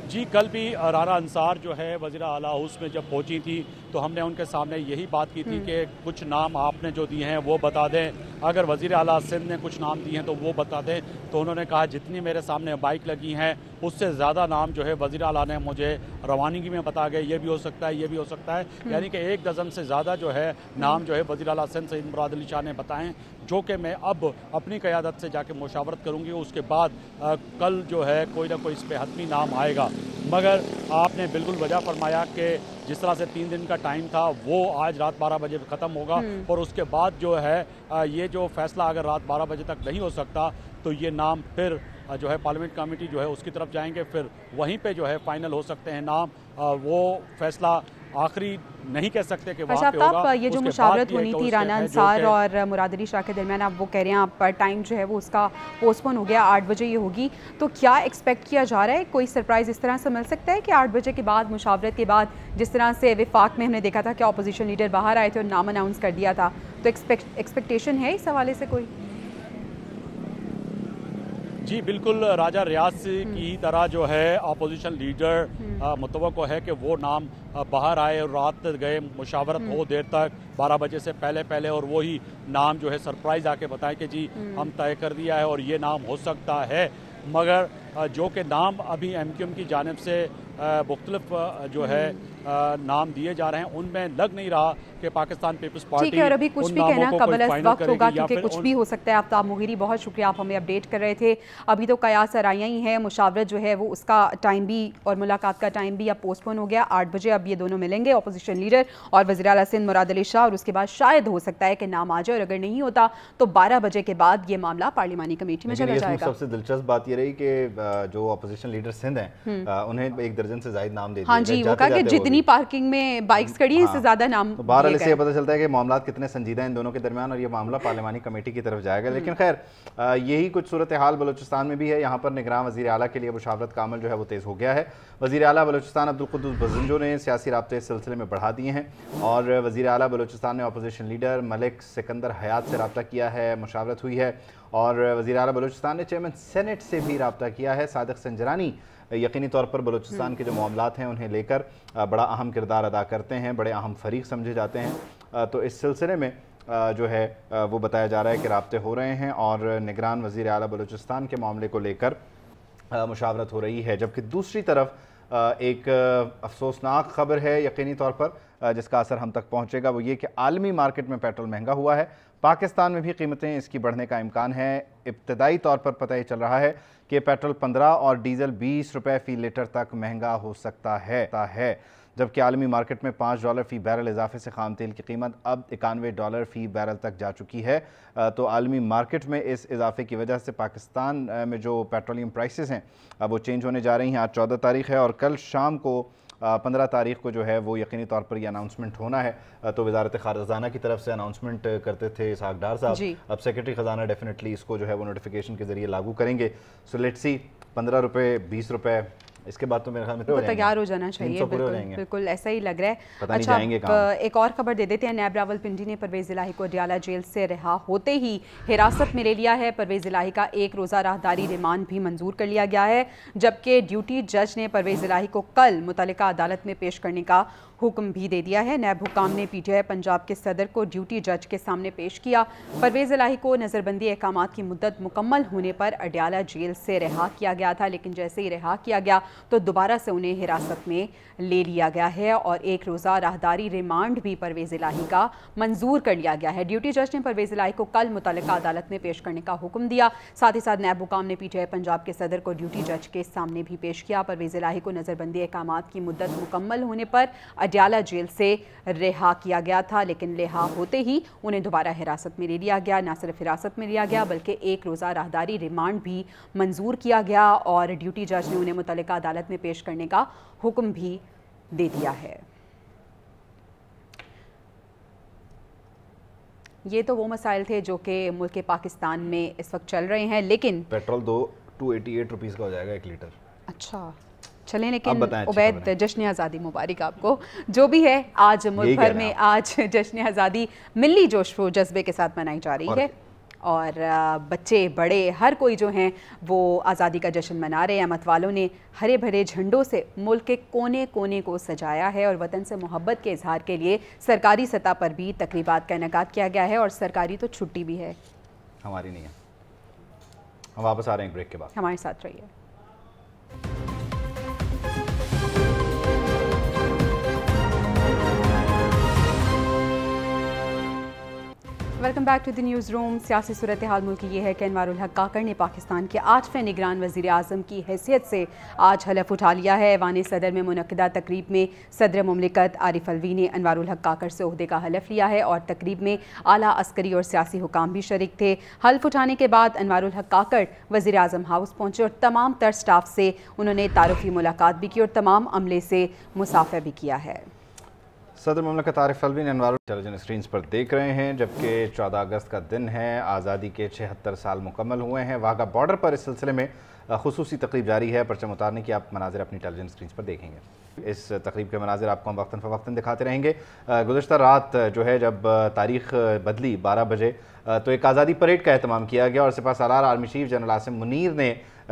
जी, कल भी राना अंसार जो है वज़ीर आला हाउस में जब पहुंची थी तो हमने उनके सामने यही बात की थी कि कुछ नाम आपने जो दिए हैं वो बता दें, अगर वज़ीर आला सिंध ने कुछ नाम दिए हैं तो वो बता दें। तो उन्होंने कहा जितनी मेरे सामने बाइक लगी हैं उससे ज़्यादा नाम जो है वज़ीर आला ने मुझे रवानगी में बता गए, ये भी हो सकता है, ये भी हो सकता है, यानी कि 1 डज़न से ज़्यादा जो है नाम जो है वज़ीर आला सिंध सईद मुराद अली शाह ने बताएं, जो कि मैं अब अपनी क़यादत से जाके मुशावरत करूँगी। उसके बाद कल जो है कोई ना कोई इस पर हतमी नाम आएगा। मगर आपने बिल्कुल वजह फरमाया कि जिस तरह से 3 दिन का टाइम था वो आज रात 12 बजे ख़त्म होगा, और उसके बाद जो है ये जो फैसला अगर रात 12 बजे तक नहीं हो सकता तो ये नाम फिर जो है पार्लियामेंट कमेटी जो है उसकी तरफ जाएंगे, फिर वहीं पे जो है फाइनल हो सकते हैं नाम। वो फैसला आखिरी नहीं कह सकते कि वहाँ पे होगा।
ये जो मुशावरत होनी थी राना अंसार और मुराद अली शाह के दरमियान, आप वो कह रहे हैं आप टाइम जो है वो उसका पोस्टपोन हो गया, 8 बजे ये होगी, तो क्या एक्सपेक्ट किया जा रहा है? कोई सरप्राइज़ इस तरह से मिल सकता है कि 8 बजे के बाद, मुशावरत के बाद, जिस तरह से वफाक में हमने देखा था कि अपोजिशन लीडर बाहर आए थे और नाम अनाउंस कर दिया था, तो एक्सपेक्टेशन है इस हवाले से कोई?
जी बिल्कुल, राजा रियाज की तरह जो है अपोजिशन लीडर मुतवक्को है कि वो नाम बाहर आए और रात गए मुशावरत हो देर तक 12 बजे से पहले और वही नाम जो है सरप्राइज़ आके बताएं कि जी हम तय कर दिया है और ये नाम हो सकता है। मगर जो कि नाम अभी MQM की जानिब से मुख्तलिफ जो है नाम दिए जा रहे हैं उनमें लग नहीं रहा कि पाकिस्तान पीपल्स पार्टी,
ठीक है, और अभी कुछ भी कहना कबल वक्त होगा क्योंकि कुछ भी हो सकता है। आफ्ताब मुगीरी, बहुत शुक्रिया, आप हमें अपडेट कर रहे थे। अभी तो कयास आराइयां ही है, मुशावरत जो है वो उसका टाइम भी और मुलाकात का टाइम भी अब पोस्टपोन हो गया। 8 बजे अब ये दोनों मिलेंगे, अपोजिशन लीडर और वज़ीर आला सिंध मुराद अली शाह, और उसके बाद शायद हो सकता है कि नाम आ जाए, और अगर नहीं होता तो 12 बजे के बाद ये मामला पार्लिमानी कमेटी में चला जाएगा।
सबसे दिलचस्प बात ये रही कि जो अपोजिशन लीडर सिंध हैं उन्हें 1 दर्जन से ज्यादा नाम दे दिए।
हाँ जी, वो कहा कि जितनी पार्किंग में बाइक्स खड़ी है इससे ज्यादा नाम।
बहरहाल इससे पता चलता है कि मामला कितने संजीदा हैं इन दोनों के दरमियान, और ये मामला पार्लिमानी कमेटी की तरफ जाएगा। लेकिन खैर यही कुछ सूरत हाल बलूचिस्तान में भी है। यहाँ पर निगरान वज़ीर आला के लिए मुशावरत का अमल जो है वो तेज़ हो गया है। वज़ीर आला बलूचिस्तान अब्दुल कुद्दूस बज़ंजो ने सियासी राब्ते इस सिलसिले में बढ़ा दिए हैं, और वज़ीर आला बलूचिस्तान ने अपोजिशन लीडर मलिक सिकंदर हयात से रब्ता किया है, मुशावरत हुई है। और वज़ीर आला बलूचिस्तान ने चेयरमैन सेनेट से भी रब्ता किया है। सादिक संजरानी यकीनी तौर पर बलूचिस्तान के जो मामलात हैं उन्हें लेकर बड़ा अहम किरदार अदा करते हैं, बड़े अहम फरीक समझे जाते हैं। तो इस सिलसिले में जो है वो बताया जा रहा है कि राब्ते हो रहे हैं और निगरान वज़ीर आला बलूचिस्तान के मामले को लेकर मुशावरत हो रही है। जबकि दूसरी तरफ एक अफसोसनाक खबर है यकीनी तौर पर जिसका असर हम तक पहुंचेगा, वो ये कि आलमी मार्केट में पेट्रोल महंगा हुआ है। पाकिस्तान में भी कीमतें इसकी बढ़ने का इम्कान है। इब्तदाई तौर पर पता ही चल रहा है कि पेट्रोल 15 और डीजल 20 रुपये फ़ी लीटर तक महंगा हो सकता है, जबकि आलमी मार्केट में $5 फ़ी बैरल इजाफे से खाम तेल की कीमत अब $91 फ़ी बैरल तक जा चुकी है। तो आलमी मार्केट में इस इजाफे की वजह से पाकिस्तान में जो पेट्रोलियम प्राइसेस हैं वो चेंज होने जा रही हैं। आज 14 तारीख है और कल शाम को 15 तारीख को जो है वो यकीनी तौर पर ये अनाउंसमेंट होना है। तो वज़ारत ख़ज़ाना की तरफ से अनाउंसमेंट करते थे इसहाक डार साहब, अब सेक्रेटरी ख़ज़ाना डेफिनेटली इसको जो है वो नोटिफिकेशन के ज़रिए लागू करेंगे। सो लेट्स सी 15 रुपये 20 रुपये इसके बाद तो मेरे ख्याल में तो
तैयार हो जाना चाहिए। बिल्कुल ऐसा ही लग रहा है।
पता नहीं जाएंगे कहाँ।
एक और खबर दे देते हैं। नैब रावलपिंडी ने परवेज़ इलाही को अडयाला जेल से रिहा होते ही हिरासत में ले लिया है। परवेज़ इलाही का 1 रोज़ा राहदारी रिमांड भी मंजूर कर लिया गया है, जबकि ड्यूटी जज ने परवेज़ इलाही को कल मुतल्लिका अदालत में पेश करने का हुक्म भी दे दिया है। नैब हुकाम ने PTI पंजाब के सदर को ड्यूटी जज के सामने पेश किया। परवेज़ इलाही को नज़रबंदी अहकामात की मुद्दत मुकम्मल होने पर अडयाला जेल से रिहा किया गया था, लेकिन जैसे ही रिहा किया गया तो दोबारा से उन्हें हिरासत में ले लिया गया है और 1 रोज़ा राहदारी रिमांड भी परवेज़ इलाही का मंजूर कर लिया गया है। ड्यूटी जज ने परवेज़ इलाही को कल मुतल्लिका अदालत में पेश करने का हुक्म दिया। साथ ही साथ नैब हुकाम ने PTI पंजाब के सदर को ड्यूटी जज के सामने भी पेश किया। परवेज़ इलाही को नज़रबंदी अहकामात की मुद्दत मुकम्मल होने पर अडयाला जेल से रिहा किया गया था, लेकिन रिहा होते ही उन्हें दोबारा हिरासत में ले लिया गया। न सिर्फ हिरासत में लिया गया बल्कि 1 रोज़ा राहदारी रिमांड भी मंजूर किया गया और ड्यूटी जज ने उन्हें मुतल्लिका अदालत में पेश करने का हुक्म भी दे दिया है। ये तो वो मसाइल थे जो कि मुल्क पाकिस्तान में इस वक्त चल रहे हैं, लेकिन
पेट्रोल 288 रुपीज़ का हो जाएगा 1 लीटर।
अच्छा चलें, लेकिन उबैद जश्न आज़ादी मुबारक आपको। जो भी है आज मुल्क भर में आज जश्न आज़ादी मिली जोश व जज्बे के साथ मनाई जा रही है और बच्चे बड़े हर कोई जो हैं वो आज़ादी का जश्न मना रहे हैं। मतवालों ने हरे भरे झंडों से मुल्क के कोने कोने को सजाया है और वतन से मोहब्बत के इजहार के लिए सरकारी सतह पर भी तकरीबात का इनेकाद किया गया है और सरकारी तो छुट्टी भी है,
हमारी नहीं है। हम वापस आ रहे हैं ब्रेक के बाद,
हमारे साथ रहिए। Welcome back to the news room. सियासी सूरत हाल मुल्क की ये है कि अनवारुल हक काकड़ ने पाकिस्तान के 8वें निगरान वज़ीर आज़म की हैसियत से आज हलफ उठा लिया है। ऐवान सदर में मुनक़दा तकरीब में सदर मुमलिकत आरिफ अलवी ने अनवारुल हक काकड़ से ओहदे का हलफ लिया है और तकरीब में आला अस्करी और सियासी हुकाम भी शरीक थे। हल्फ उठाने के बाद अनवारुल हक काकड़ वज़ीर आज़म हाउस पहुँचे और तमाम तर स्टाफ से उन्होंने तारुफ़ी मुलाकात भी की और तमाम अमले से मुसाफ़ा भी किया है।
सदर मुमलिकत आरिफ अलवी ने अनवारुल टेलीविजन स्क्रीन पर देख रहे हैं, जबकि 14 अगस्त का दिन है, आज़ादी के 76 साल मुकम्मल हुए हैं। वाघा बॉर्डर पर इस सिलसिले में खुसूसी तकरीब जारी है। परचम उतारने की आप मनाजिर अपनी टेलीविजन स्क्रीन पर देखेंगे। इस तकरीब के मनाजिर आपको हम वक्तन फ़वक्तन दिखाते रहेंगे। गुज़श्ता रात जो है जब तारीख बदली 12 बजे तो एक आज़ादी परेड का एहतमाम किया गया और सिपह सालार army chief general Asim Munir ने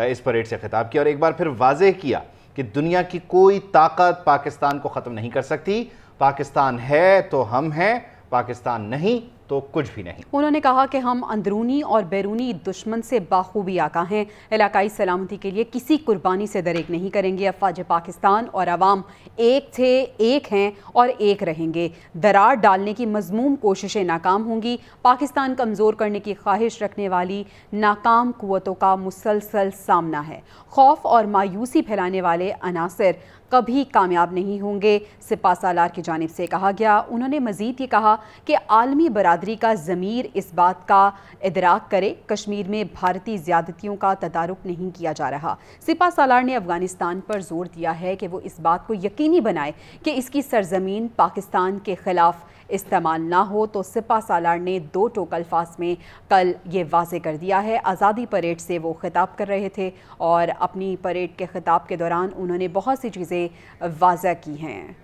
इस परेड से खिताब किया और एक बार फिर वाज़ेह किया कि दुनिया की कोई ताकत पाकिस्तान को ख़त्म नहीं कर सकती। पाकिस्तान है तो हम हैं, पाकिस्तान नहीं तो कुछ भी नहीं।
उन्होंने कहा कि हम अंदरूनी और बैरूनी दुश्मन से बाखूबी आगाह हैं, इलाकाई सलामती के लिए किसी कुर्बानी से दरेक नहीं करेंगे। अफवाज पाकिस्तान और अवाम एक थे, एक हैं और एक रहेंगे। दरार डालने की मज़मूम कोशिशें नाकाम होंगी। पाकिस्तान कमज़ोर करने की ख्वाहिश रखने वाली नाकाम कुव्वतों का मुसलसल सामना है। खौफ और मायूसी फैलाने वाले अनासर कभी कामयाब नहीं होंगे, सिपा सालार की जानिब से कहा गया। उन्होंने मज़ीद ये कहा कि आलमी बरादरी का ज़मीर इस बात का इदराक करे कश्मीर में भारतीय ज़्यादतियों का तदारुक नहीं किया जा रहा। सिपा सालार ने अफ़गानिस्तान पर जोर दिया है कि वो इस बात को यकीनी बनाए कि इसकी सरजमीन पाकिस्तान के ख़िलाफ़ इस्तेमाल ना हो। तो सिपा सालार ने 2 टोक अल्फाज में कल ये वाज़े कर दिया है। आज़ादी परेड से वो खिताब कर रहे थे और अपनी परेड के खिताब के दौरान उन्होंने बहुत सी चीज़ें वाज़ा की हैं।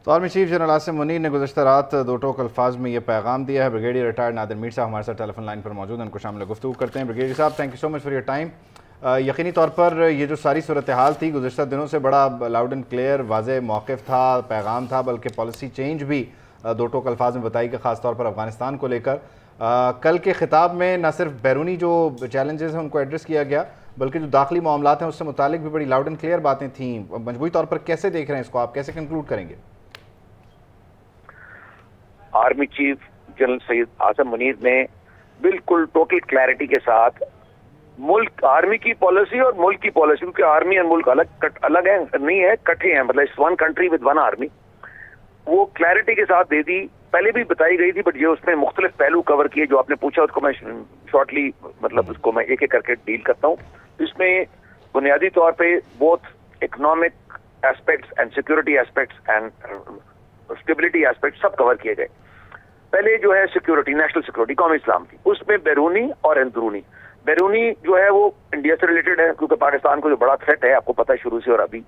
तो army chief general Asim Munir ने गुज़श्ता रात 2 टोक अल्फाज में ये पैगाम दिया है। ब्रिगेडियर रिटायर्ड नादिर मीर साहब हमारे साथ टेलीफोन लाइन पर मौजूद हैं, उनको शामिल गुफ्तगू करते हैं। ब्रिगेडियर साहब, thank you so much for your time. यकीनी तौर पर ये जो सारी सूरत हाल थी गुज़श्ता दिनों से बड़ा लाउड एंड क्लियर वाज़े मौक़िफ़ था, पैगाम था, बल्कि पॉलिसी चेंज भी 2 टोक अल्फाज में बताई कि ख़ास तौर पर अफ़गानिस्तान को लेकर कल के ख़िताब में न सिर्फ बैरूनी जो चैलेंजेस हैं उनको एड्रेस किया गया, बल्कि जो दाखिली मामलात हैं उससे मुतालिक भी बड़ी लाउड एंड क्लियर बातें थीं। मजबूरी तौर पर कैसे देख रहे हैं इसको, आप कैसे कंक्लूड करेंगे?
Army chief general Syed Asim Munir ने बिल्कुल टोटल क्लैरिटी के साथ मुल्क, आर्मी की पॉलिसी और मुल्क की पॉलिसी, क्योंकि आर्मी और मुल्क अलग है, नहीं है, इकट्ठे हैं, मतलब it's one country with one army, वो क्लैरिटी के साथ दे दी। पहले भी बताई गई थी, बट ये उसमें मुख्तलिफ पहलू कवर किए जो आपने पूछा, उसको मैं शॉर्टली मतलब उसको मैं एक एक करके डील करता हूँ। इसमें बुनियादी तौर पे both economic aspects and security aspects and stability aspect सब कवर किए गए। पहले जो है सिक्योरिटी, नेशनल सिक्योरिटी, कौमी इस्लाम की, उसमें बैरूनी और अंदरूनी। बैरूनी जो है वो इंडिया से रिलेटेड है, क्योंकि पाकिस्तान को जो बड़ा थ्रेट है आपको पता है शुरू से और अभी,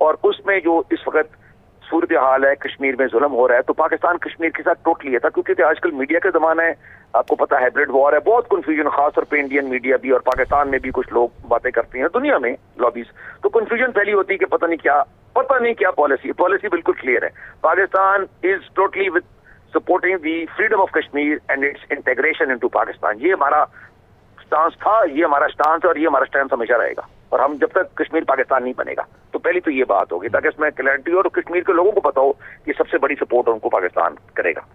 और उसमें जो इस वक्त सूरत हाल है, कश्मीर में जुल्म हो रहा है, तो पाकिस्तान कश्मीर के साथ टोटली है था, क्योंकि आजकल मीडिया का जमाना है, आपको पता है हाइब्रिड वॉर है, बहुत कंफ्यूजन, खासतौर पर इंडियन मीडिया भी और पाकिस्तान में भी कुछ लोग बातें करते हैं, दुनिया में लॉबीज, तो कंफ्यूजन फैली होती है कि पता नहीं क्या पॉलिसी बिल्कुल क्लियर है। Pakistan is totally with supporting the freedom of Kashmir and it's integration into Pakistan. ये हमारा स्टांस था, ये हमारा स्टांस और ये हमारा स्टैंड हमेशा रहेगा, और हम जब तक कश्मीर पाकिस्तान नहीं बनेगा। तो पहली तो ये बात होगी, ताकि इसमें क्लैरिटी और कश्मीर के लोगों को पता हो कि सबसे बड़ी सपोर्ट उनको पाकिस्तान करेगा।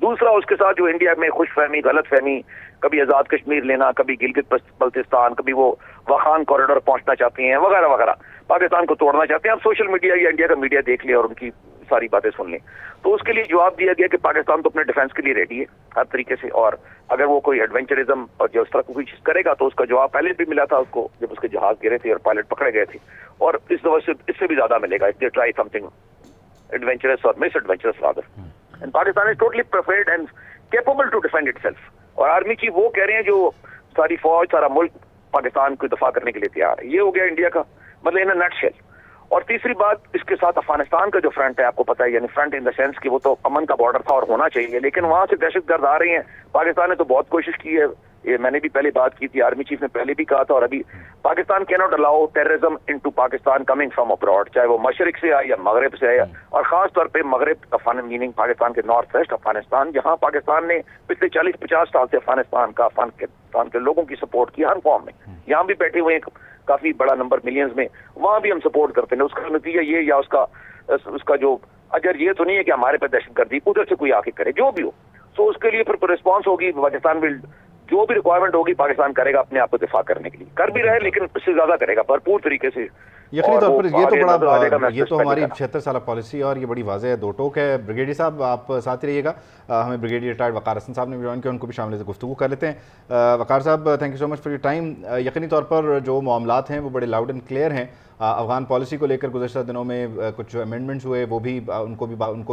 दूसरा, उसके साथ जो इंडिया में खुशफहमी, गलतफहमी, कभी आजाद कश्मीर लेना, कभी गिलगित बल्तिस्तान, कभी वो वाखान कॉरिडोर पहुंचना चाहते हैं वगैरह वगैरह, पाकिस्तान को तोड़ना चाहते हैं। आप सोशल मीडिया या इंडिया का मीडिया देख लें और उनकी सारी बातें सुन लें। तो उसके लिए जवाब दिया गया कि पाकिस्तान तो अपने डिफेंस के लिए रेडी है हर तरीके से, और अगर वो कोई एडवेंचरिज्म और जो इस तरह कोई चीज करेगा तो उसका जवाब पहले भी मिला था उसको, जब उसके जहाज गिरे थे और पायलट पकड़े गए थे, और इस दफा से इससे भी ज्यादा मिलेगा if they try something adventurous और misadventurous rather. And Pakistan is totally prepared and capable to defend itself. और आर्मी चीफ वो कह रहे हैं जो सारी फौज, सारा मुल्क पाकिस्तान को दफा करने के लिए तैयार है। ये हो गया इंडिया का मतलब इन अ नटशेल। और तीसरी बात, इसके साथ अफगानिस्तान का जो फ्रंट है, आपको पता है, यानी फ्रंट इन द सेंस कि वो तो अमन का बॉर्डर था और होना चाहिए, लेकिन वहां से दहशतगर्द आ रही हैं। पाकिस्तान ने तो बहुत कोशिश की है, ये मैंने भी पहले बात की थी, आर्मी चीफ ने पहले भी कहा था, और अभी Pakistan can not allow terrorism into Pakistan coming from abroad, चाहे वो मशरिक से आए या मगरब से आए, और खास तौर पे मगरब मीनिंग पाकिस्तान के नॉर्थ वेस्ट अफगानिस्तान, जहां पाकिस्तान ने पिछले 40-50 साल से अफगानिस्तान के लोगों की सपोर्ट की हर फॉर्म में। यहाँ भी बैठे हुए काफी बड़ा नंबर मिलियंस में, वहां भी हम सपोर्ट करते हैं। उसका नतीजा ये या उसका जो अगर ये तो नहीं है कि हमारे पे दहशतगर्दी उधर से कोई आके करे, जो भी हो, तो उसके लिए फिर रिस्पॉन्स होगी। पाकिस्तान भी जो भी रिक्वायरमेंट होगी पाकिस्तान करेगा अपने आप को दिफा करने के लिए, कर भी रहे, लेकिन इससे ज्यादा करेगा भरपूर तरीके से।
यकीनी तौर पर ये तो बड़ा, ये तो हमारी 76 साल पॉलिसी और ये बड़ी वाज़ेह है, 2 टोक है। ब्रिगेडियर साहब आप साथ ही रहिएगा, हमें ब्रिगेडियर रिटायर्ड वकार हसन साहब ने भी ज्वाइन किया, उनको भी शामिल गुफ्तगू कर लेते हैं। वकार साहब, thank you so much for your time. यकीनी तौर पर जो मामलात हैं वो बड़े लाउड एंड क्लियर हैं। अफगान पॉलिसी को लेकर गुज़श्ता दिनों में कुछ अमेंडमेंट्स हुए, वो भी उनको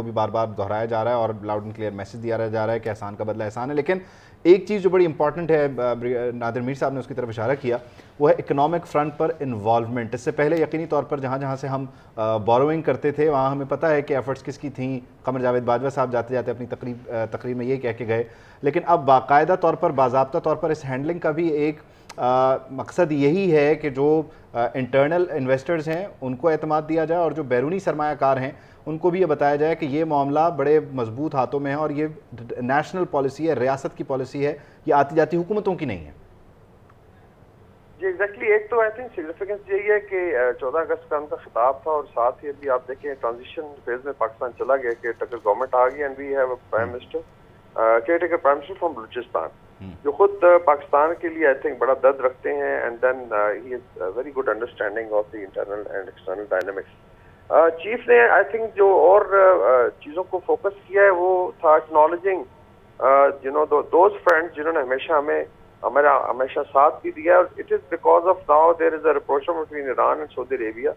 भी बार बार दोहराया जा रहा है और लाउड एंड क्लियर मैसेज दिया जा रहा है कि एहसान का बदला एहसान है। लेकिन एक चीज़ जो बड़ी इंपॉर्टेंट है, नादिर मीर साहब ने उसकी तरफ इशारा किया, वो है इकोनॉमिक फ्रंट पर इन्वॉल्वमेंट। इससे पहले यकीनी तौर पर जहाँ जहाँ से हम बोरोइंग करते थे वहाँ हमें पता है कि एफर्ट्स किसकी थी। कमर जावेद बाजवा साहब जाते जाते अपनी तकरीर में ये कह के गए, लेकिन अब बाकायदा तौर पर, बाज़ाब्ता तौर पर इस हैंडलिंग का भी एक मकसद यही है कि जो इंटरनल इन्वेस्टर्स हैं उनको एतमाद दिया जाए और जो बैरूनी सरमायाकार हैं उनको भी ये बताया जाए कि ये मामला बड़े मजबूत हाथों में है और ये नेशनल पॉलिसी है, रियासत की पॉलिसी है, ये आती जाती हुकूमतों की नहीं है।
जी एग्जैक्टली, एक तो आई थिंक सिग्निफिकेंस यही है कि 14 अगस्त का उनका खिताब था और साथ ही अभी आप देखें ट्रांजिशन फेज में पाकिस्तान चला गया कि टेकर गवर्नमेंट आ गई and we have a prime minister, caretaker prime minister from Balochistan, जो खुद पाकिस्तान के लिए आई थिंक बड़ा दर्द रखते हैं and then he has very good understanding of the internal and external dynamics. Chief ने आई थिंक जो और चीजों को फोकस किया है वो था acknowledging you know those friends जिन्होंने हमेशा साथ भी दिया, और it is because of now there is a rapprochement between Iran and Saudi Arabia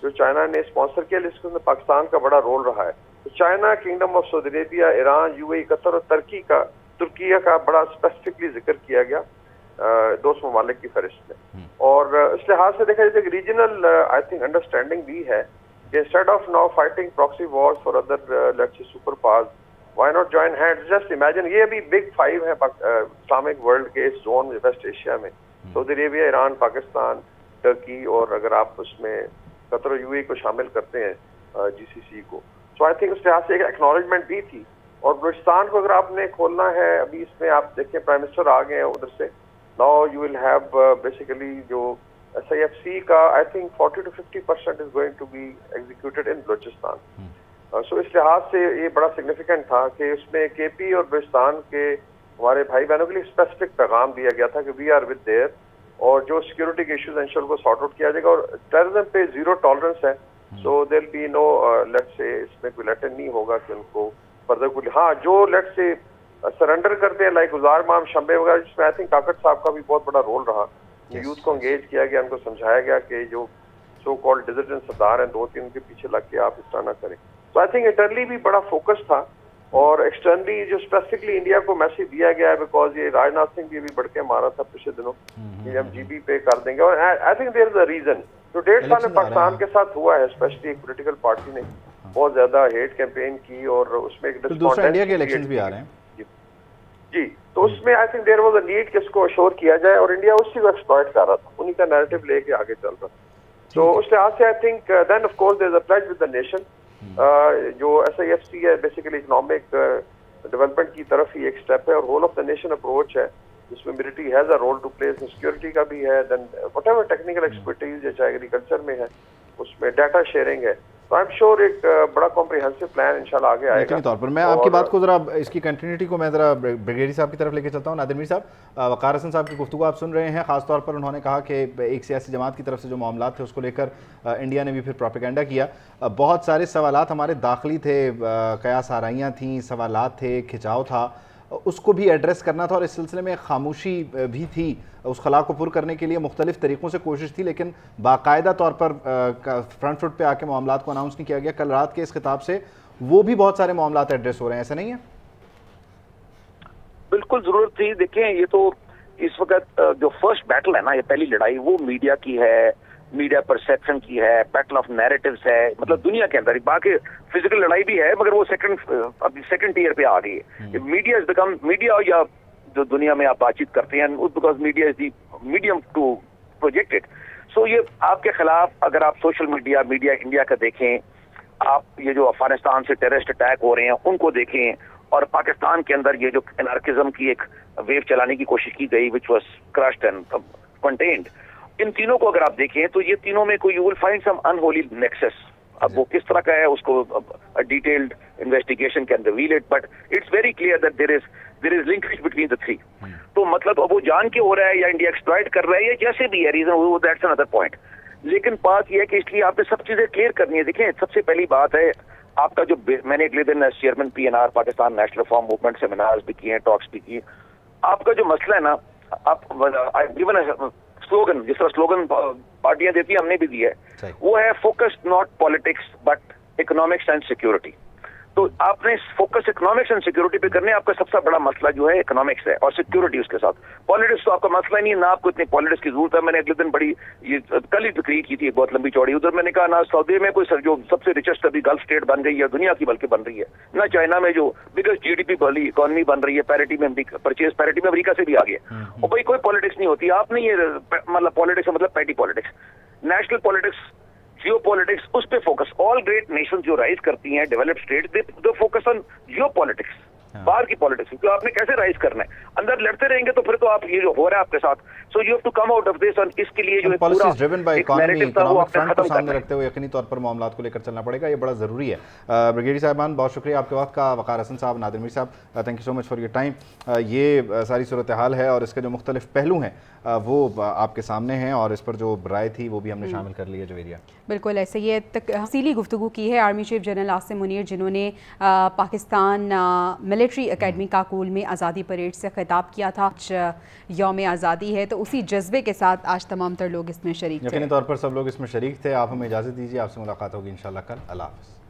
जो चाइना ने स्पॉन्सर किया, जिसमें पाकिस्तान का बड़ा रोल रहा है। तो China, kingdom of Saudi Arabia, Iran, UAE, Qatar और तुर्की का बड़ा स्पेसिफिकली जिक्र किया गया दोस्त ममालिक की फहरिस्त में। और इस लिहाज से देखा जाए रीजनल आई थिंक अंडरस्टैंडिंग भी है कि instead of now fighting proxy Wars for other let's say super powers, why not join hands. Just imagine, ये अभी बिग 5 है इस्लामिक वर्ल्ड के इस जोन में, वेस्ट एशिया में, Saudi Arabia, Iran, Pakistan, Turkey और अगर आप उसमें कतर और यूएई को शामिल करते हैं जीसीसी को। सो आई थिंक उस लिहाज से एक एक्नॉलेजमेंट भी थी। और बलूचिस्तान को अगर आपने खोलना है, अभी इसमें आप देखें प्राइम मिनिस्टर आ गए हैं उधर से, now you will have basically जो SIFC का I think 40 to 50% is going to be executed in Balochistan. So इस लिहाज से ये बड़ा सिग्निफिकेंट था कि उसमें केपी और बलूचिस्तान के हमारे भाई बहनों के लिए स्पेसिफिक पैगाम दिया गया था कि वी आर विद देयर, और जो सिक्योरिटी के इश्यूज इंश्योर को सॉर्ट आउट किया जाएगा और टेररिज्म पे 0 टॉलरेंस है। So there be no let's say इसमें कोई लेटर नहीं होगा कि उनको फर्दर कोई, हाँ जो लेट्स से सरेंडर करते हैं लाइक गुजार माम शंबे वगैरह, जिसमें आई थिंक काकड़ साहब का भी बहुत बड़ा रोल रहा। यूथ को एंगेज किया गया, उनको समझाया गया कि जो सो कॉल्ड डिजिटेंट सरदार हैं 2-3 उनके पीछे लग के आप इस तरह ना करें। तो आई थिंक इंटरनली भी बड़ा फोकस था और एक्सटर्नली जो स्पेसिफिकली इंडिया को मैसेज दिया गया है, बिकॉज ये राजनाथ सिंह भी बढ़ के मारा था पिछले दिनों कि हम GB पे कर देंगे, और I think there is a reason जो 1.5 साल में पाकिस्तान के साथ हुआ है, स्पेशली एक पोलिटिकल पार्टी ने बहुत ज्यादा हेट कैंपेन की और उसमें एक
इंडिया के इलेक्शंस भी आ रहे हैं
जी, तो उसमें I think there was a need कि इसको अश्योर किया जाए और इंडिया उसी को एक्सप्लॉइट कर रहा था, उन्हीं का नैरेटिव लेके आगे चल रहा था। तो उस लिहाज से I think then of course there is a pledge with the nation, जो SIFC है बेसिकली इकोनॉमिक डेवलपमेंट की तरफ ही एक स्टेप है और whole of the nation approach है जिसमें military has a role to play, security का भी है, देन व्हाटएवर टेक्निकल एक्सपर्टीज है चाहे एग्रीकल्चर में है उसमें डाटा शेयरिंग है। तो आई एम श्योर एक बड़ा कॉम्प्रिहेंसिव प्लान इंशाल्लाह आगे आएगा।
तौर पर मैं आपकी बात को जरा इसकी कंटिन्यूटी को मैं जरा ब्रिगेडियर साहब की तरफ लेके चलता हूँ। नादिर मीर साहब, वक़ार हसन साहब की गुफ्तगू आप सुन रहे हैं, खासतौर पर उन्होंने कहा कि एक सियासी जमात की तरफ से जो मामला थे उसको लेकर इंडिया ने भी फिर प्रोपेगेंडा किया। बहुत सारे सवालात हमारे दाखिली थे, कयास आराइयाँ थी, सवालात थे, खिंचाव था, उसको भी एड्रेस करना था और इस सिलसिले में खामोशी भी थी। उस खला को पुर करने के लिए मुख्तलिफ तरीक़ों से कोशिश थी, लेकिन बाकायदा तौर पर फ्रंट फुट पे आके मामलात को अनाउंस नहीं किया गया। कल रात के इस खिताब से वो भी बहुत सारे मामलात एड्रेस हो रहे हैं, ऐसा नहीं है?
बिल्कुल जरूरत थी। देखें, ये तो इस वक्त जो फर्स्ट बैटल है ना, ये पहली लड़ाई वो मीडिया की है, मीडिया परसेप्शन की है, बैटल ऑफ नैरेटिव्स है, मतलब दुनिया के अंदर। बाकी फिजिकल लड़ाई भी है मगर वो अभी सेकंड ईयर पे आ गई है। मीडिया इज बिकम मीडिया, या जो दुनिया में आप बातचीत करते हैं, because media is the medium to project it. So ये आपके खिलाफ अगर आप सोशल मीडिया इंडिया का देखें, आप ये जो अफगानिस्तान से टेररिस्ट अटैक हो रहे हैं उनको देखें, और पाकिस्तान के अंदर ये जो एनार्किज्म की एक वेव चलाने की कोशिश की गई which was crushed and contained, इन तीनों को अगर आप देखें तो ये तीनों में कोई you will find some unholy nexus. अब वो किस तरह का है उसको detailed investigation can reveal it, but it's very clear that there is linkage between the three. तो मतलब अब वो जान के हो रहा है या इंडिया एक्सप्लॉइट कर रहा है या जैसे भी है रीजन, वो दैट्स अनदर पॉइंट। लेकिन बात यह है कि इसलिए आपने सब चीजें क्लियर करनी है। देखें, सबसे पहली बात है आपका जो मैंने अगले दिन chairman PNR Pakistan national reform movement seminars भी किए हैं, टॉक्स भी किए। आपका जो मसला है ना, आप गिवन स्लोगन, जिस तरह स्लोगन पार्टियां देती है हमने भी दिया है, वो है focused not politics but economics and security. तो आपने फोकस इकोनॉमिक्स एंड सिक्योरिटी पे करने, आपका सबसे बड़ा मसला जो है इकोनॉमिक्स है और सिक्योरिटी उसके साथ। पॉलिटिक्स तो आपका मसला ही नहीं है, ना आपको इतनी पॉलिटिक्स की जरूरत है। मैंने अगले दिन बड़ी ये कल ही तकरीर की थी एक बहुत लंबी चौड़ी, उधर मैंने कहा ना सऊदी में कोई जो सबसे रिचेस्ट अभी गल्फ स्टेट बन गई है दुनिया की बल्कि बन रही है, ना चाइना में जो बिगेस्ट जीडीपी वाली इकॉनमी बन रही है, पैरिटी में परचेज पैरिटी में अमेरिका से भी आ गया। और भाई कोई पॉलिटिक्स नहीं होती, आपने ये मतलब पॉलिटिक्स मतलब petty politics, national politics, geopolitics, उस पे फोकस। ऑल ग्रेट नेशन जो राइज करती हैं developed state, they focus on geopolitics, बाहर की पॉलिटिक्स, क्योंकि आपने कैसे राइज करना है। अंदर लड़ते रहेंगे तो फिर तो आप ये जो हो रहा है आपके साथ, so you have to come out of this. और इसके लिए जो
policies driven by economy, economic front को सामने
करना
रखते हुए यकीनी तौर पर मामलात को लेकर चलना पड़ेगा, ये बड़ा ज़रूरी है। ब्रिगेडियर साहिबान बहुत शुक्रिया आपके वक्त का। वक़ार हसन साहब, नादिर मीर साहब, thank you so much for your time. ये सारी सूरत हाल है और इसके जो मुख्तलिफ पहलू हैं वो आपके सामने हैं और इस पर जो राय थी वो भी हमने शामिल कर ली है। जवेरिया
बिल्कुल ऐसे ये तफसीली गुफ्तगू की है army chief general Asim Munir, जिन्होंने पाकिस्तान मिलिट्री एकेडमी काकूल में आज़ादी परेड से खिताब किया था। यौम आज़ादी है तो उसी जज्बे के साथ आज तमाम तर लोग इसमें शरीक थे।
यकीनी तौर पर सब लोग इसमें शरीक थे। आप हमें इजाज़त दीजिए, आपसे मुलाकात होगी इंशाल्लाह कल। अल्लाह हाफ़िज़।